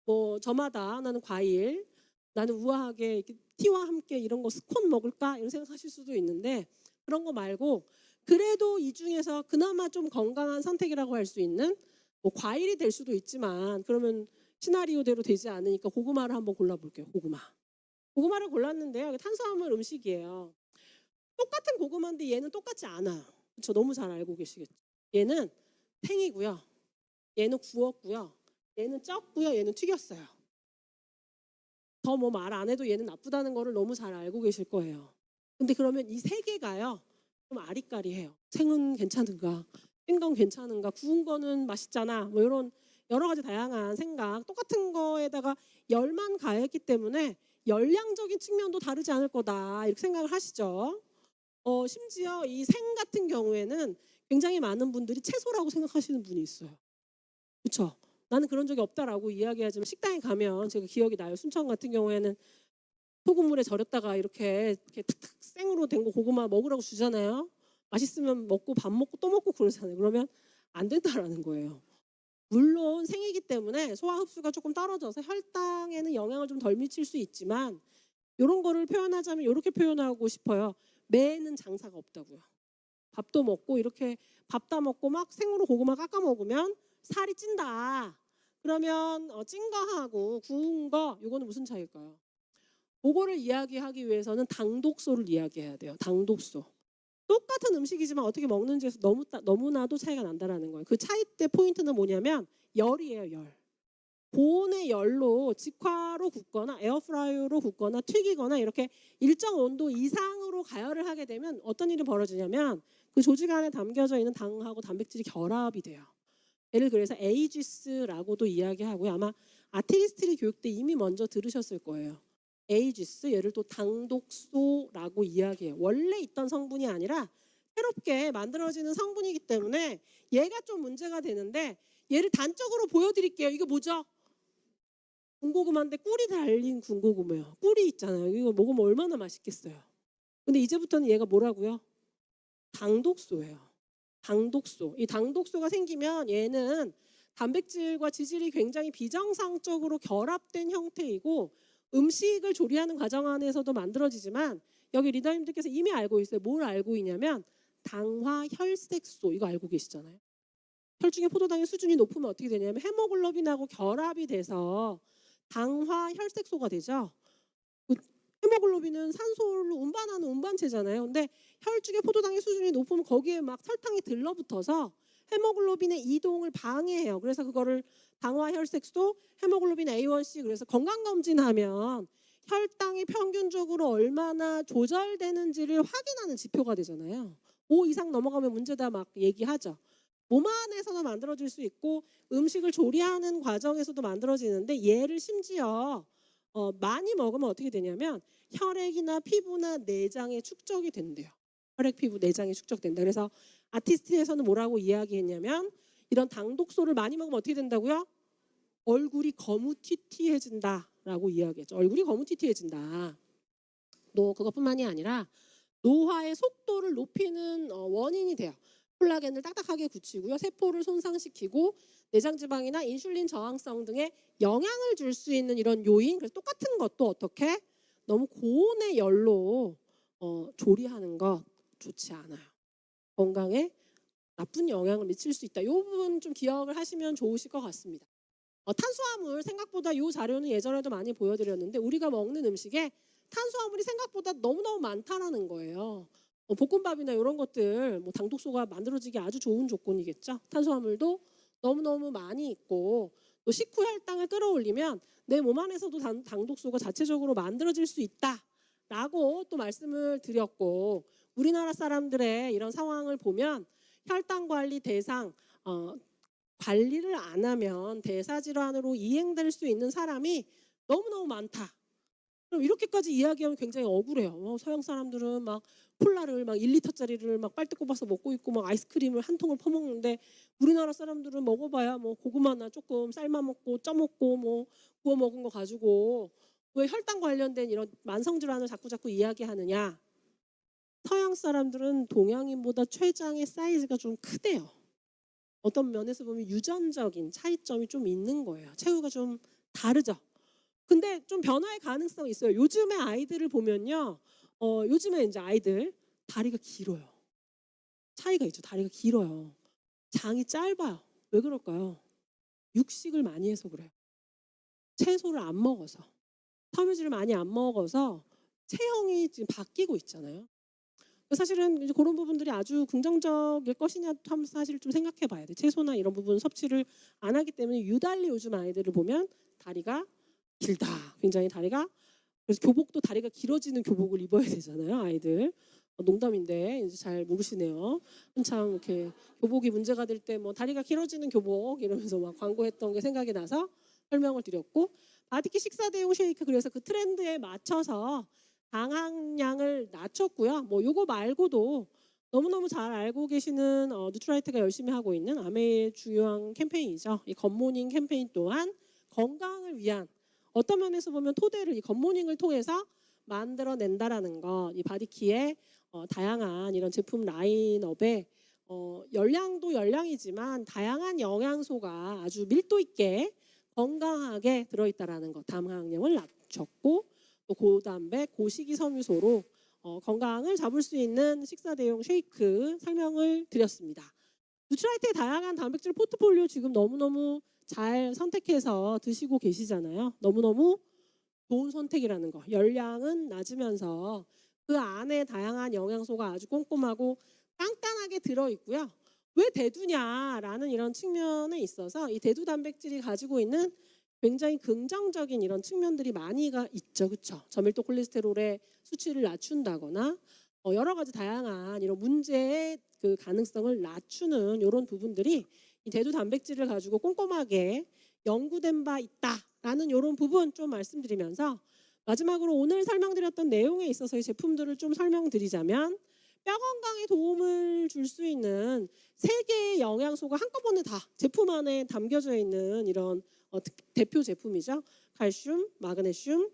Speaker 1: 뭐 저마다 나는 과일, 나는 우아하게 티와 함께 이런 거 스콘 먹을까 이런 생각하실 수도 있는데 그런 거 말고 그래도 이 중에서 그나마 좀 건강한 선택이라고 할 수 있는 뭐 과일이 될 수도 있지만 그러면 시나리오대로 되지 않으니까 고구마를 한번 골라볼게요. 고구마를 골랐는데요. 탄수화물 음식이에요. 똑같은 고구마인데 얘는 똑같지 않아요. 그렇죠? 너무 잘 알고 계시겠죠. 얘는 탱이고요. 얘는 구웠고요. 얘는 쪘고요. 얘는 튀겼어요. 더 뭐 말 안 해도 얘는 나쁘다는 거를 너무 잘 알고 계실 거예요. 근데 그러면 이 세 개가요. 좀 아리까리해요. 생은 괜찮은가? 찐 건 괜찮은가? 구운 거는 맛있잖아. 뭐 이런 여러 가지 다양한 생각. 똑같은 거에다가 열만 가했기 때문에 열량적인 측면도 다르지 않을 거다. 이렇게 생각을 하시죠. 심지어 이 생 같은 경우에는 굉장히 많은 분들이 채소라고 생각하시는 분이 있어요. 그렇죠? 나는 그런 적이 없다라고 이야기하지만 식당에 가면 제가 기억이 나요. 순천 같은 경우에는 소금물에 절였다가 이렇게 탁탁 생으로 된 거 고구마 먹으라고 주잖아요. 맛있으면 먹고 밥 먹고 또 먹고 그러잖아요. 그러면 안 된다라는 거예요. 물론 생이기 때문에 소화 흡수가 조금 떨어져서 혈당에는 영향을 좀 덜 미칠 수 있지만 이런 거를 표현하자면 이렇게 표현하고 싶어요. 매에는 장사가 없다고요. 밥도 먹고 이렇게 밥 다 먹고 막 생으로 고구마 깎아 먹으면 살이 찐다. 그러면 찐 거하고 구운 거 이거는 무슨 차이일까요? 그거를 이야기하기 위해서는 당독소를 이야기해야 돼요. 당독소. 똑같은 음식이지만 어떻게 먹는지에서 너무나도 차이가 난다라는 거예요. 그 차이대 포인트는 뭐냐면 열이에요. 열. 고온의 열로 직화로 굽거나 에어프라이어로 굽거나 튀기거나 이렇게 일정 온도 이상으로 가열을 하게 되면 어떤 일이 벌어지냐면 그 조직 안에 담겨져 있는 당하고 단백질이 결합이 돼요. 얘를 그래서 에이지스라고도 이야기하고요. 아마 아티스트리 교육 때 이미 먼저 들으셨을 거예요. 에이지스, 얘를 또 당독소라고 이야기해요. 원래 있던 성분이 아니라 새롭게 만들어지는 성분이기 때문에 얘가 좀 문제가 되는데 얘를 단적으로 보여드릴게요. 이게 뭐죠? 군고구마인데 꿀이 달린 군고구마예요. 꿀이 있잖아요. 이거 먹으면 얼마나 맛있겠어요. 근데 이제부터는 얘가 뭐라고요? 당독소예요. 당독소. 이 당독소가 생기면 얘는 단백질과 지질이 굉장히 비정상적으로 결합된 형태이고 음식을 조리하는 과정 안에서도 만들어지지만 여기 리더님들께서 이미 알고 있어요. 뭘 알고 있냐면 당화혈색소 이거 알고 계시잖아요. 혈중의 포도당의 수준이 높으면 어떻게 되냐면 헤모글로빈하고 결합이 돼서 당화혈색소가 되죠. 그 헤모글로빈은 산소를 운반하는 운반체잖아요. 근데 혈중의 포도당의 수준이 높으면 거기에 막 설탕이 들러붙어서 헤모글로빈의 이동을 방해해요. 그래서 그거를 당화혈색소, 헤모글로빈 A1C 그래서 건강검진하면 혈당이 평균적으로 얼마나 조절되는지를 확인하는 지표가 되잖아요. 5 이상 넘어가면 문제다 막 얘기하죠. 몸 안에서도 만들어질 수 있고 음식을 조리하는 과정에서도 만들어지는데 얘를 심지어 많이 먹으면 어떻게 되냐면 혈액이나 피부나 내장에 축적이 된대요. 혈액, 피부, 내장에 축적된다. 그래서 아티스트에서는 뭐라고 이야기했냐면 이런 당독소를 많이 먹으면 어떻게 된다고요? 얼굴이 거무튀튀해진다라고 이야기했죠. 얼굴이 거무튀튀해진다. 또 그것뿐만이 아니라 노화의 속도를 높이는 원인이 돼요. 콜라겐을 딱딱하게 굳히고요. 세포를 손상시키고 내장지방이나 인슐린 저항성 등에 영향을 줄 수 있는 이런 요인. 그래서 똑같은 것도 어떻게 너무 고온의 열로 조리하는 것 좋지 않아요. 건강에 나쁜 영향을 미칠 수 있다. 이 부분 좀 기억을 하시면 좋으실 것 같습니다. 탄수화물 생각보다 이 자료는 예전에도 많이 보여드렸는데 우리가 먹는 음식에 탄수화물이 생각보다 너무너무 많다라는 거예요. 볶음밥이나 이런 것들 뭐 당독소가 만들어지기 아주 좋은 조건이겠죠. 탄수화물도 너무너무 많이 있고 또 식후 혈당을 끌어올리면 내 몸 안에서도 당독소가 자체적으로 만들어질 수 있다라고 또 말씀을 드렸고 우리나라 사람들의 이런 상황을 보면 혈당 관리 대상 관리를 안 하면 대사질환으로 이행될 수 있는 사람이 너무너무 많다. 그럼 이렇게까지 이야기하면 굉장히 억울해요. 서양 사람들은 막 콜라를 막 1리터짜리를 막 빨대 꼽아서 먹고 있고 막 아이스크림을 한 통을 퍼먹는데 우리나라 사람들은 먹어봐야 뭐 고구마나 조금 삶아 먹고 쪄 먹고 뭐 구워 먹은 거 가지고 왜 혈당 관련된 이런 만성 질환을 자꾸 이야기하느냐? 서양 사람들은 동양인보다 췌장의 사이즈가 좀 크대요. 어떤 면에서 보면 유전적인 차이점이 좀 있는 거예요. 체후가 좀 다르죠. 근데 좀 변화의 가능성이 있어요. 요즘의 아이들을 보면요. 요즘에 이제 아이들 다리가 길어요. 차이가 있죠. 다리가 길어요. 장이 짧아요. 왜 그럴까요? 육식을 많이 해서 그래요. 채소를 안 먹어서. 섬유질을 많이 안 먹어서 체형이 지금 바뀌고 있잖아요. 사실은 이제 그런 부분들이 아주 긍정적일 것이냐 하면 사실 좀 생각해 봐야 돼. 채소나 이런 부분 섭취를 안 하기 때문에 유달리 요즘 아이들을 보면 다리가 길다. 굉장히 다리가 그래서 교복도 다리가 길어지는 교복을 입어야 되잖아요, 아이들. 농담인데 이제 잘 모르시네요. 한창 이렇게 교복이 문제가 될 때 뭐 다리가 길어지는 교복 이러면서 막 광고했던 게 생각이 나서 설명을 드렸고 바디키 식사 대용 쉐이크 그래서 그 트렌드에 맞춰서 당항량을 낮췄고요. 뭐 요거 말고도 너무너무 잘 알고 계시는 누트라이트가 열심히 하고 있는 아메의 중요한 캠페인이죠. 이 굿모닝 캠페인 또한 건강을 위한 어떤 면에서 보면 토대를 이 굿모닝을 통해서 만들어낸다라는 거, 이 바디키의 다양한 이런 제품 라인업에 열량도 열량이지만 다양한 영양소가 아주 밀도 있게 건강하게 들어있다라는 거, 담항량을 낮췄고 또 고단백, 고식이섬유소로 건강을 잡을 수 있는 식사 대용 쉐이크 설명을 드렸습니다. 누트라이트의 다양한 단백질 포트폴리오 지금 너무너무 잘 선택해서 드시고 계시잖아요. 너무너무 좋은 선택이라는 거. 열량은 낮으면서 그 안에 다양한 영양소가 아주 꼼꼼하고 깐깐하게 들어있고요. 왜 대두냐라는 이런 측면에 있어서 이 대두 단백질이 가지고 있는 굉장히 긍정적인 이런 측면들이 많이가 있죠. 그렇죠? 저밀도 콜레스테롤의 수치를 낮춘다거나 여러 가지 다양한 이런 문제의 그 가능성을 낮추는 이런 부분들이 이 대두 단백질을 가지고 꼼꼼하게 연구된 바 있다라는 이런 부분 좀 말씀드리면서 마지막으로 오늘 설명드렸던 내용에 있어서 이 제품들을 좀 설명드리자면 뼈 건강에 도움을 줄 수 있는 3개의 영양소가 한꺼번에 다 제품 안에 담겨져 있는 이런 대표 제품이죠. 칼슘, 마그네슘,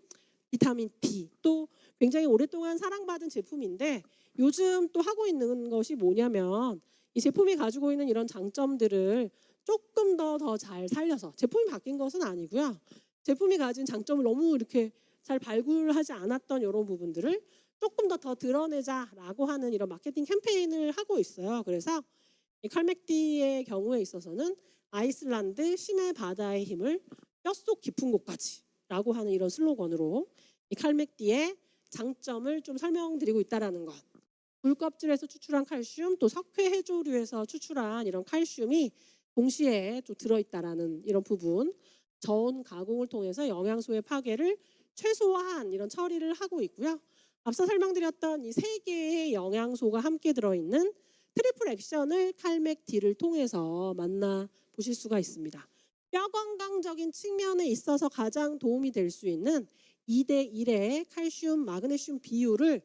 Speaker 1: 비타민 B 또 굉장히 오랫동안 사랑받은 제품인데 요즘 또 하고 있는 것이 뭐냐면 이 제품이 가지고 있는 이런 장점들을 조금 더 잘 살려서 제품이 바뀐 것은 아니고요. 제품이 가진 장점을 너무 이렇게 잘 발굴하지 않았던 이런 부분들을 조금 더 드러내자라고 하는 이런 마케팅 캠페인을 하고 있어요. 그래서 이 칼맥디의 경우에 있어서는 아이슬란드 심해 바다의 힘을 뼛속 깊은 곳까지라고 하는 이런 슬로건으로 이 칼맥디의 장점을 좀 설명드리고 있다라는 것. 굴껍질에서 추출한 칼슘, 또 석회 해조류에서 추출한 이런 칼슘이 동시에 좀 들어있다라는 이런 부분. 저온 가공을 통해서 영양소의 파괴를 최소화한 이런 처리를 하고 있고요. 앞서 설명드렸던 이 3개의 영양소가 함께 들어있는 트리플 액션을 칼맥디를 통해서 만나보실 수가 있습니다. 뼈 건강적인 측면에 있어서 가장 도움이 될 수 있는 2대1의 칼슘, 마그네슘 비율을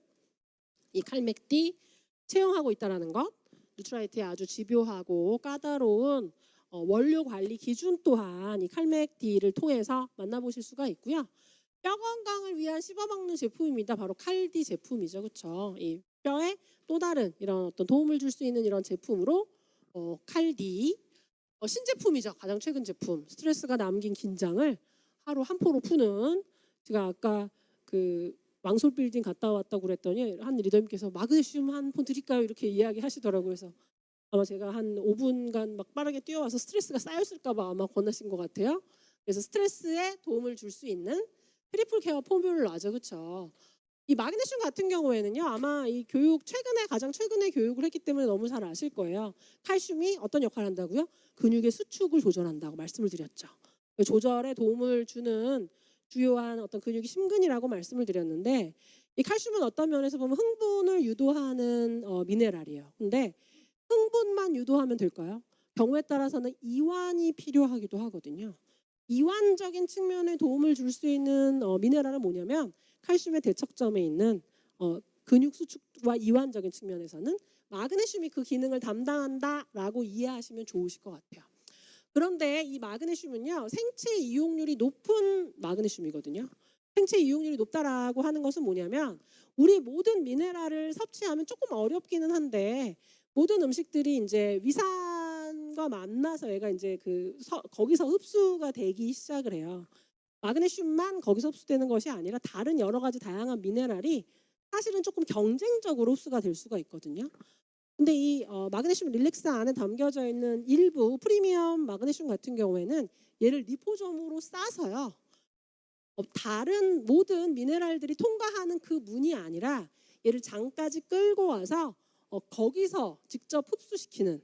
Speaker 1: 이 칼맥디 채용하고 있다는 것. 누트라이트의 아주 집요하고 까다로운 원료 관리 기준 또한 이 칼맥디를 통해서 만나보실 수가 있고요. 뼈 건강을 위한 씹어먹는 제품입니다. 바로 칼디 제품이죠, 그렇죠? 이 뼈에 또 다른 이런 어떤 도움을 줄 수 있는 이런 제품으로 칼디 신제품이죠. 가장 최근 제품. 스트레스가 남긴 긴장을 하루 한 포로 푸는. 제가 아까 그 왕솔 빌딩 갔다 왔다고 그랬더니 한 리더님께서 마그네슘 한 폰 드릴까요? 이렇게 이야기하시더라고요. 그래서 아마 제가 한 5분간 막 빠르게 뛰어와서 스트레스가 쌓였을까 봐 아마 권하신 것 같아요. 그래서 스트레스에 도움을 줄 수 있는 트리플 케어 포뮬러죠. 그렇죠? 이 마그네슘 같은 경우에는요. 아마 이 교육 가장 최근에 교육을 했기 때문에 너무 잘 아실 거예요. 칼슘이 어떤 역할을 한다고요? 근육의 수축을 조절한다고 말씀을 드렸죠. 조절에 도움을 주는 주요한 어떤 근육이 심근이라고 말씀을 드렸는데 이 칼슘은 어떤 면에서 보면 흥분을 유도하는 미네랄이에요. 근데 흥분만 유도하면 될까요? 경우에 따라서는 이완이 필요하기도 하거든요. 이완적인 측면에 도움을 줄 수 있는 미네랄은 뭐냐면 칼슘의 대척점에 있는 근육 수축과 이완적인 측면에서는 마그네슘이 그 기능을 담당한다라고 이해하시면 좋으실 것 같아요. 그런데 이 마그네슘은요. 생체 이용률이 높은 마그네슘이거든요. 생체 이용률이 높다라고 하는 것은 뭐냐면 우리 모든 미네랄을 섭취하면 조금 어렵기는 한데 모든 음식들이 이제 위산과 만나서 얘가 이제 거기서 흡수가 되기 시작을 해요. 마그네슘만 거기서 흡수되는 것이 아니라 다른 여러 가지 다양한 미네랄이 사실은 조금 경쟁적으로 흡수가 될 수가 있거든요. 근데 이 마그네슘 릴렉스 안에 담겨져 있는 일부 프리미엄 마그네슘 같은 경우에는 얘를 리포점으로 싸서요. 다른 모든 미네랄들이 통과하는 그 문이 아니라 얘를 장까지 끌고 와서 거기서 직접 흡수시키는,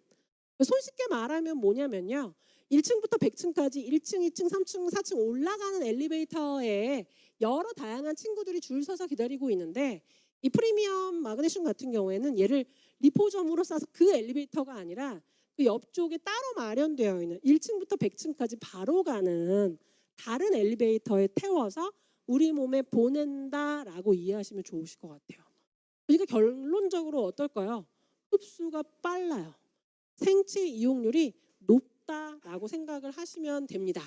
Speaker 1: 손쉽게 말하면 뭐냐면요. 1층부터 100층까지 1층, 2층, 3층, 4층 올라가는 엘리베이터에 여러 다양한 친구들이 줄 서서 기다리고 있는데 이 프리미엄 마그네슘 같은 경우에는 얘를 리포점으로 싸서 그 엘리베이터가 아니라 그 옆쪽에 따로 마련되어 있는 1층부터 100층까지 바로 가는 다른 엘리베이터에 태워서 우리 몸에 보낸다라고 이해하시면 좋으실 것 같아요. 그러니까 결론적으로 어떨까요? 흡수가 빨라요. 생체 이용률이 높다라고 생각을 하시면 됩니다.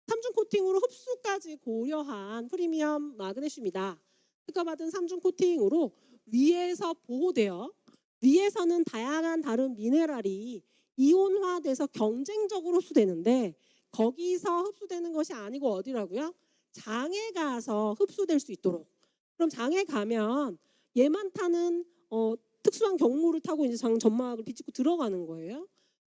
Speaker 1: 3중 코팅으로 흡수까지 고려한 프리미엄 마그네슘이다. 특허받은 3중 코팅으로 위에서 보호되어 위에서는 다양한 다른 미네랄이 이온화돼서 경쟁적으로 흡수되는데 거기서 흡수되는 것이 아니고 어디라고요? 장에 가서 흡수될 수 있도록. 그럼 장에 가면 얘만 타는 특수한 경로를 타고 이제 장 점막을 비집고 들어가는 거예요.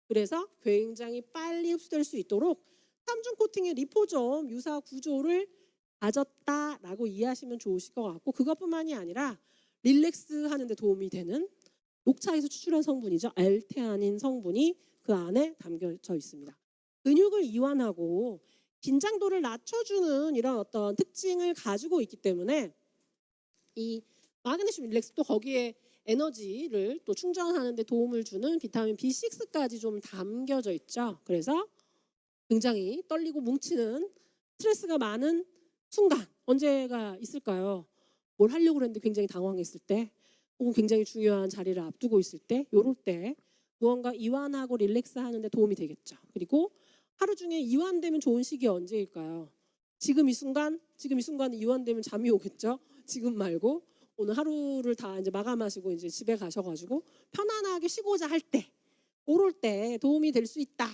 Speaker 1: 그래서 굉장히 빨리 흡수될 수 있도록 3중 코팅의 리포점 유사 구조를 가졌다라고 이해하시면 좋으실 것 같고, 그것뿐만이 아니라 릴렉스 하는 데 도움이 되는 녹차에서 추출한 성분이죠. L테아닌 성분이 그 안에 담겨져 있습니다. 근육을 이완하고 긴장도를 낮춰주는 이런 어떤 특징을 가지고 있기 때문에 이 마그네슘 릴렉스도 거기에 에너지를 또 충전하는 데 도움을 주는 비타민 B6까지 좀 담겨져 있죠. 그래서 굉장히 떨리고 뭉치는 스트레스가 많은 순간 언제가 있을까요? 뭘 하려고 그랬는데 굉장히 당황했을 때, 혹은 굉장히 중요한 자리를 앞두고 있을 때, 요럴 때 무언가 이완하고 릴렉스 하는데 도움이 되겠죠. 그리고 하루 중에 이완되면 좋은 시기 언제일까요? 지금 이 순간에 이완되면 잠이 오겠죠. 지금 말고 오늘 하루를 다 이제 마감하시고 이제 집에 가셔가지고 편안하게 쉬고자 할 때, 오럴 때 도움이 될 수 있다.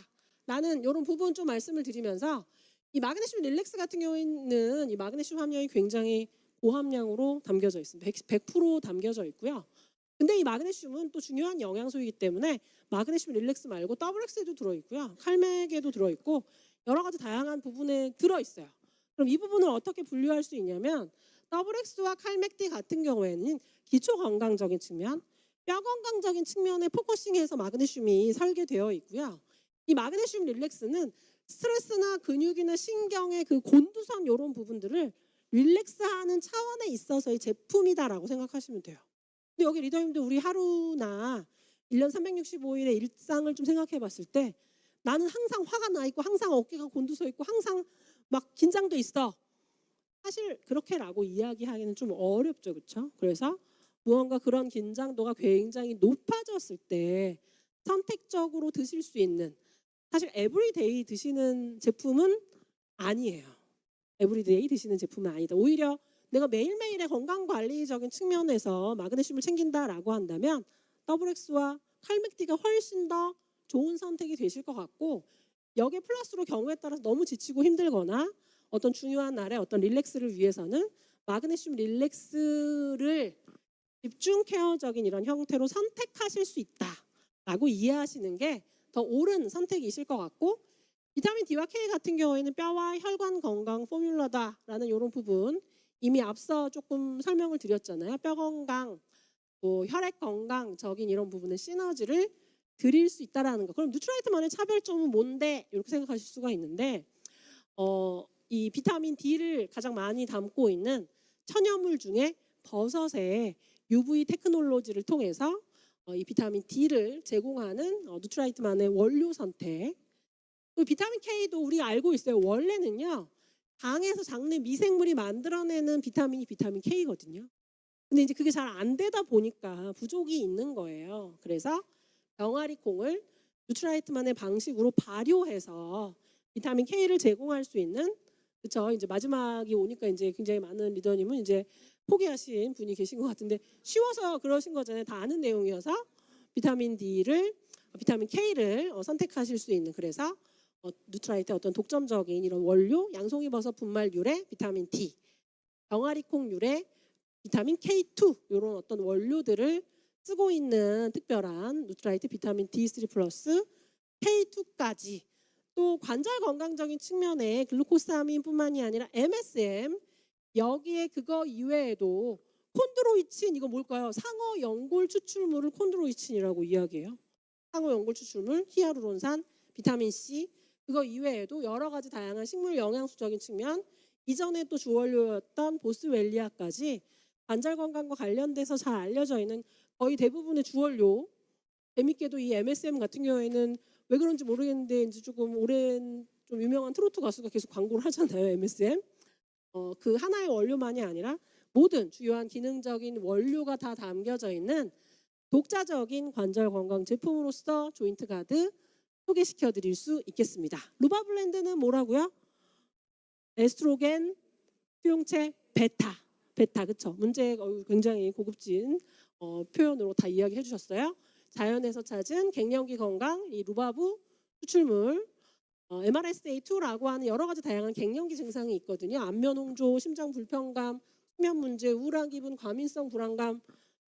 Speaker 1: 라는 이런 부분 좀 말씀을 드리면서, 이 마그네슘 릴렉스 같은 경우에는 이 마그네슘 함량이 굉장히 고함량으로 담겨져 있습니다. 100% 담겨져 있고요. 근데 이 마그네슘은 또 중요한 영양소이기 때문에 마그네슘 릴렉스 말고 WX에도 들어있고요. 칼맥에도 들어있고 여러 가지 다양한 부분에 들어있어요. 그럼 이 부분을 어떻게 분류할 수 있냐면, WX와 칼맥D 같은 경우에는 기초 건강적인 측면, 뼈 건강적인 측면에 포커싱해서 마그네슘이 설계되어 있고요. 이 마그네슘 릴렉스는 스트레스나 근육이나 신경의 그 곤두선 이런 부분들을 릴렉스하는 차원에 있어서의 제품이다라고 생각하시면 돼요. 근데 여기 리더님들 우리 하루나 1년 365일의 일상을 좀 생각해 봤을 때 나는 항상 화가 나 있고 항상 어깨가 곤두서 있고 항상 막 긴장돼 있어. 사실 그렇게라고 이야기하기는 좀 어렵죠. 그렇죠? 그래서 무언가 그런 긴장도가 굉장히 높아졌을 때 선택적으로 드실 수 있는, 사실 에브리데이 드시는 제품은 아니에요. 에브리데이 드시는 제품은 아니다. 오히려 내가 매일매일의 건강관리적인 측면에서 마그네슘을 챙긴다라고 한다면 WX와 칼맥디가 훨씬 더 좋은 선택이 되실 것 같고, 여기에 플러스로 경우에 따라서 너무 지치고 힘들거나 어떤 중요한 날에 어떤 릴렉스를 위해서는 마그네슘 릴렉스를 집중 케어적인 이런 형태로 선택하실 수 있다라고 이해하시는 게 더 옳은 선택이실 것 같고, 비타민 D와 K 같은 경우에는 뼈와 혈관 건강 포뮬러다라는 이런 부분 이미 앞서 조금 설명을 드렸잖아요. 뼈 건강, 또 혈액 건강적인 이런 부분의 시너지를 드릴 수 있다라는 거. 그럼 누트라이트만의 차별점은 뭔데? 이렇게 생각하실 수가 있는데, 이 비타민 D를 가장 많이 담고 있는 천연물 중에 버섯의 UV 테크놀로지를 통해서 이 비타민 D를 제공하는 누트라이트만의 원료 선택. 그 비타민 K도 우리가 알고 있어요. 원래는요, 장에서 장내 미생물이 만들어내는 비타민이 비타민 K거든요. 근데 이제 그게 잘 안 되다 보니까 부족이 있는 거예요. 그래서 병아리 콩을 누트라이트만의 방식으로 발효해서 비타민 K를 제공할 수 있는, 그렇죠? 이제 마지막이 오니까 이제 굉장히 많은 리더님은 이제 포기하신 분이 계신 것 같은데, 쉬워서 그러신 거잖아요. 다 아는 내용이어서 비타민 K를 선택하실 수 있는, 그래서 누트라이트의 어떤 독점적인 이런 원료, 양송이버섯 분말 유래 비타민 D, 병아리콩 유래 비타민 K2 이런 어떤 원료들을 쓰고 있는 특별한 누트라이트 비타민 D3 플러스 K2까지 또 관절 건강적인 측면에 글루코사민뿐만이 아니라 MSM 여기에 그거 이외에도 콘드로이친 이거 뭘까요? 상어 연골 추출물을 콘드로이친이라고 이야기해요. 상어 연골 추출물, 히아루론산, 비타민 C 그거 이외에도 여러 가지 다양한 식물 영양소적인 측면 이전에 또 주원료였던 보스웰리아까지 관절 건강과 관련돼서 잘 알려져 있는 거의 대부분의 주원료 재밌게도 이 MSM 같은 경우에는 왜 그런지 모르겠는데 이제 조금 오랜 좀 유명한 트로트 가수가 계속 광고를 하잖아요. MSM 그 하나의 원료만이 아니라 모든 주요한 기능적인 원료가 다 담겨져 있는 독자적인 관절 건강 제품으로서 조인트 가드 소개시켜 드릴 수 있겠습니다. 루바블렌드는 뭐라고요? 에스트로겐 수용체 베타 그쵸? 문제 굉장히 고급진 표현으로 다 이야기해 주셨어요. 자연에서 찾은 갱년기 건강 이 루바브 추출물 MRSA2라고 하는 여러 가지 다양한 갱년기 증상이 있거든요. 안면 홍조, 심장 불편감, 수면 문제, 우울한 기분, 과민성 불안감,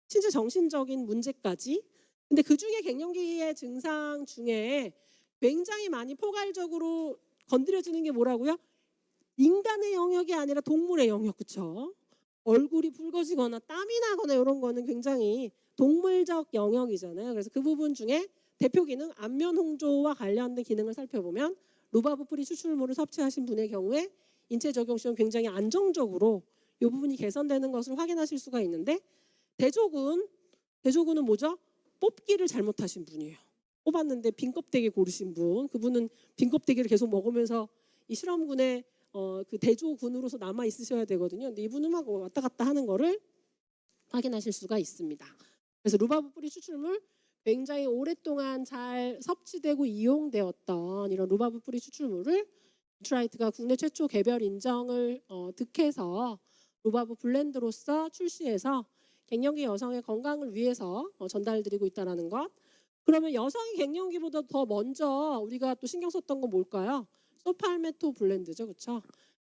Speaker 1: 신체 정신적인 문제까지. 근데 그 중에 갱년기의 증상 중에 굉장히 많이 포괄적으로 건드려지는 게 뭐라고요? 인간의 영역이 아니라 동물의 영역, 그렇죠? 얼굴이 붉어지거나 땀이 나거나 이런 거는 굉장히 동물적 영역이잖아요. 그래서 그 부분 중에 대표 기능 안면 홍조와 관련된 기능을 살펴보면 루바브 프리 추출물을 섭취하신 분의 경우에 인체 적용 시험 굉장히 안정적으로 이 부분이 개선되는 것을 확인하실 수가 있는데 대조군은 뭐죠? 뽑기를 잘못하신 분이에요. 뽑았는데 빈 껍데기 고르신 분, 그분은 빈 껍데기를 계속 먹으면서 이 실험군에 그 대조군으로서 남아 있으셔야 되거든요. 근데 이분은 막 왔다 갔다 하는 거를 확인하실 수가 있습니다. 그래서 루바브 뿌리 추출물 굉장히 오랫동안 잘 섭취되고 이용되었던 이런 루바브 뿌리 추출물을 뉴트라이트가 국내 최초 개별 인정을 득해서 루바브 블렌드로서 출시해서 갱년기 여성의 건강을 위해서 전달드리고 있다는 것. 그러면 여성의 갱년기보다 더 먼저 우리가 또 신경 썼던 건 뭘까요? 소팔메토 블렌드죠, 그렇죠?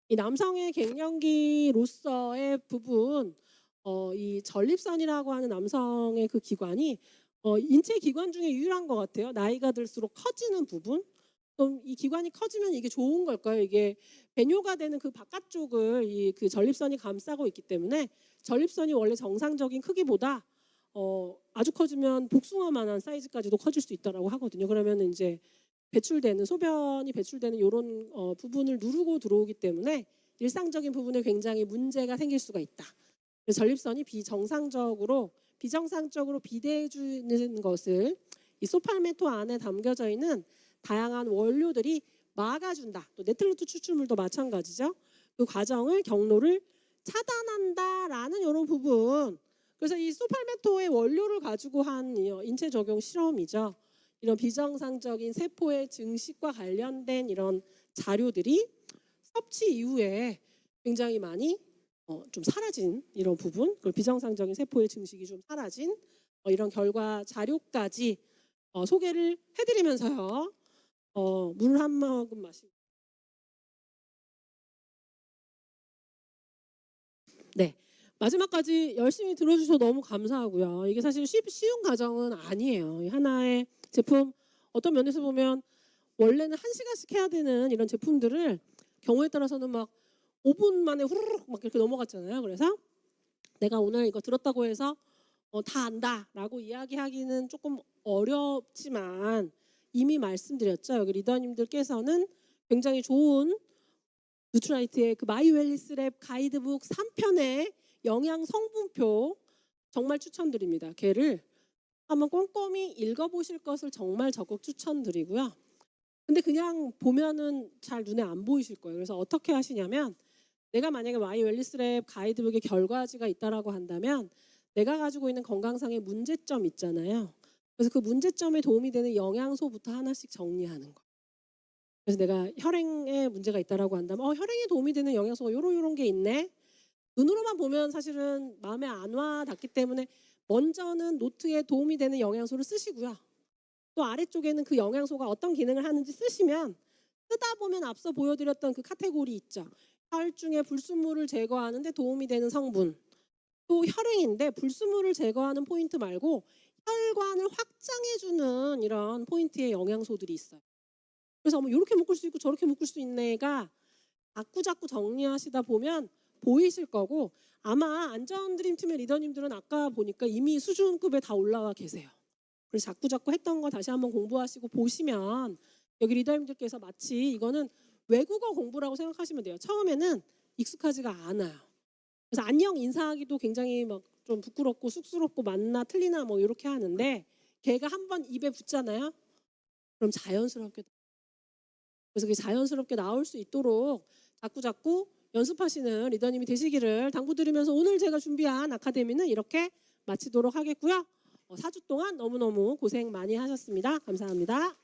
Speaker 1: 이 남성의 갱년기로서의 부분, 이 전립선이라고 하는 남성의 그 기관이 인체 기관 중에 유일한 것 같아요. 나이가 들수록 커지는 부분. 그럼 이 기관이 커지면 이게 좋은 걸까요? 이게 배뇨가 되는 그 바깥쪽을 이 그 전립선이 감싸고 있기 때문에 전립선이 원래 정상적인 크기보다 아주 커지면 복숭아만한 사이즈까지도 커질 수 있다라고 하거든요. 그러면 이제 배출되는 소변이 배출되는 이런 부분을 누르고 들어오기 때문에 일상적인 부분에 굉장히 문제가 생길 수가 있다. 그래서 전립선이 비정상적으로 비대해 주는 것을 이 소팔메토 안에 담겨져 있는 다양한 원료들이 막아준다. 또 네틀루트 추출물도 마찬가지죠. 그 과정을 경로를 차단한다라는 이런 부분. 그래서 이 소팔메토의 원료를 가지고 한 인체 적용 실험이죠. 이런 비정상적인 세포의 증식과 관련된 이런 자료들이 섭취 이후에 굉장히 많이 좀 사라진 이런 부분, 그리고 비정상적인 세포의 증식이 좀 사라진 이런 결과 자료까지 소개를 해드리면서요. 물 한 모금 마시고. 네. 마지막까지 열심히 들어주셔서 너무 감사하고요. 이게 사실 쉬운 과정은 아니에요. 이 하나의 제품 어떤 면에서 보면 원래는 1시간씩 해야 되는 이런 제품들을 경우에 따라서는 막 5분 만에 후루룩 막 이렇게 넘어갔잖아요. 그래서 내가 오늘 이거 들었다고 해서 다 안다라고 이야기하기는 조금 어렵지만 이미 말씀드렸죠. 여기 리더님들께서는 굉장히 좋은 누트라이트의 그 마이 웰니스 랩 가이드북 3편의 영양 성분표 정말 추천드립니다. 걔를 한번 꼼꼼히 읽어보실 것을 정말 적극 추천드리고요. 근데 그냥 보면은 잘 눈에 안 보이실 거예요. 그래서 어떻게 하시냐면 내가 만약에 마이 웰니스 랩 가이드북에 결과지가 있다라고 한다면 내가 가지고 있는 건강상의 문제점 있잖아요. 그래서 그 문제점에 도움이 되는 영양소부터 하나씩 정리하는 거예요. 그래서 내가 혈행에 문제가 있다라고 한다면 혈행에 도움이 되는 영양소가 요런 게 있네. 눈으로만 보면 사실은 마음에 안 와 닿기 때문에 먼저는 노트에 도움이 되는 영양소를 쓰시고요. 또 아래쪽에는 그 영양소가 어떤 기능을 하는지 쓰시면 쓰다 보면 앞서 보여드렸던 그 카테고리 있죠. 혈중의 불순물을 제거하는 데 도움이 되는 성분. 또 혈행인데 불순물을 제거하는 포인트 말고 혈관을 확장해주는 이런 포인트의 영양소들이 있어요. 그래서 뭐 이렇게 묶을 수 있고 저렇게 묶을 수 있네가 자꾸 정리하시다 보면 보이실 거고, 아마 안전드림팀의 리더님들은 아까 보니까 이미 수준급에 다 올라와 계세요. 그래서 자꾸 했던 거 다시 한번 공부하시고 보시면 여기 리더님들께서 마치 이거는 외국어 공부라고 생각하시면 돼요. 처음에는 익숙하지가 않아요. 그래서 안녕 인사하기도 굉장히 막 좀 부끄럽고 쑥스럽고 맞나 틀리나 뭐 이렇게 하는데, 걔가 한번 입에 붙잖아요. 그럼 자연스럽게, 그래서 그게 자연스럽게 나올 수 있도록 자꾸 연습하시는 리더님이 되시기를 당부드리면서, 오늘 제가 준비한 아카데미는 이렇게 마치도록 하겠고요. 4주 동안 너무너무 고생 많이 하셨습니다. 감사합니다.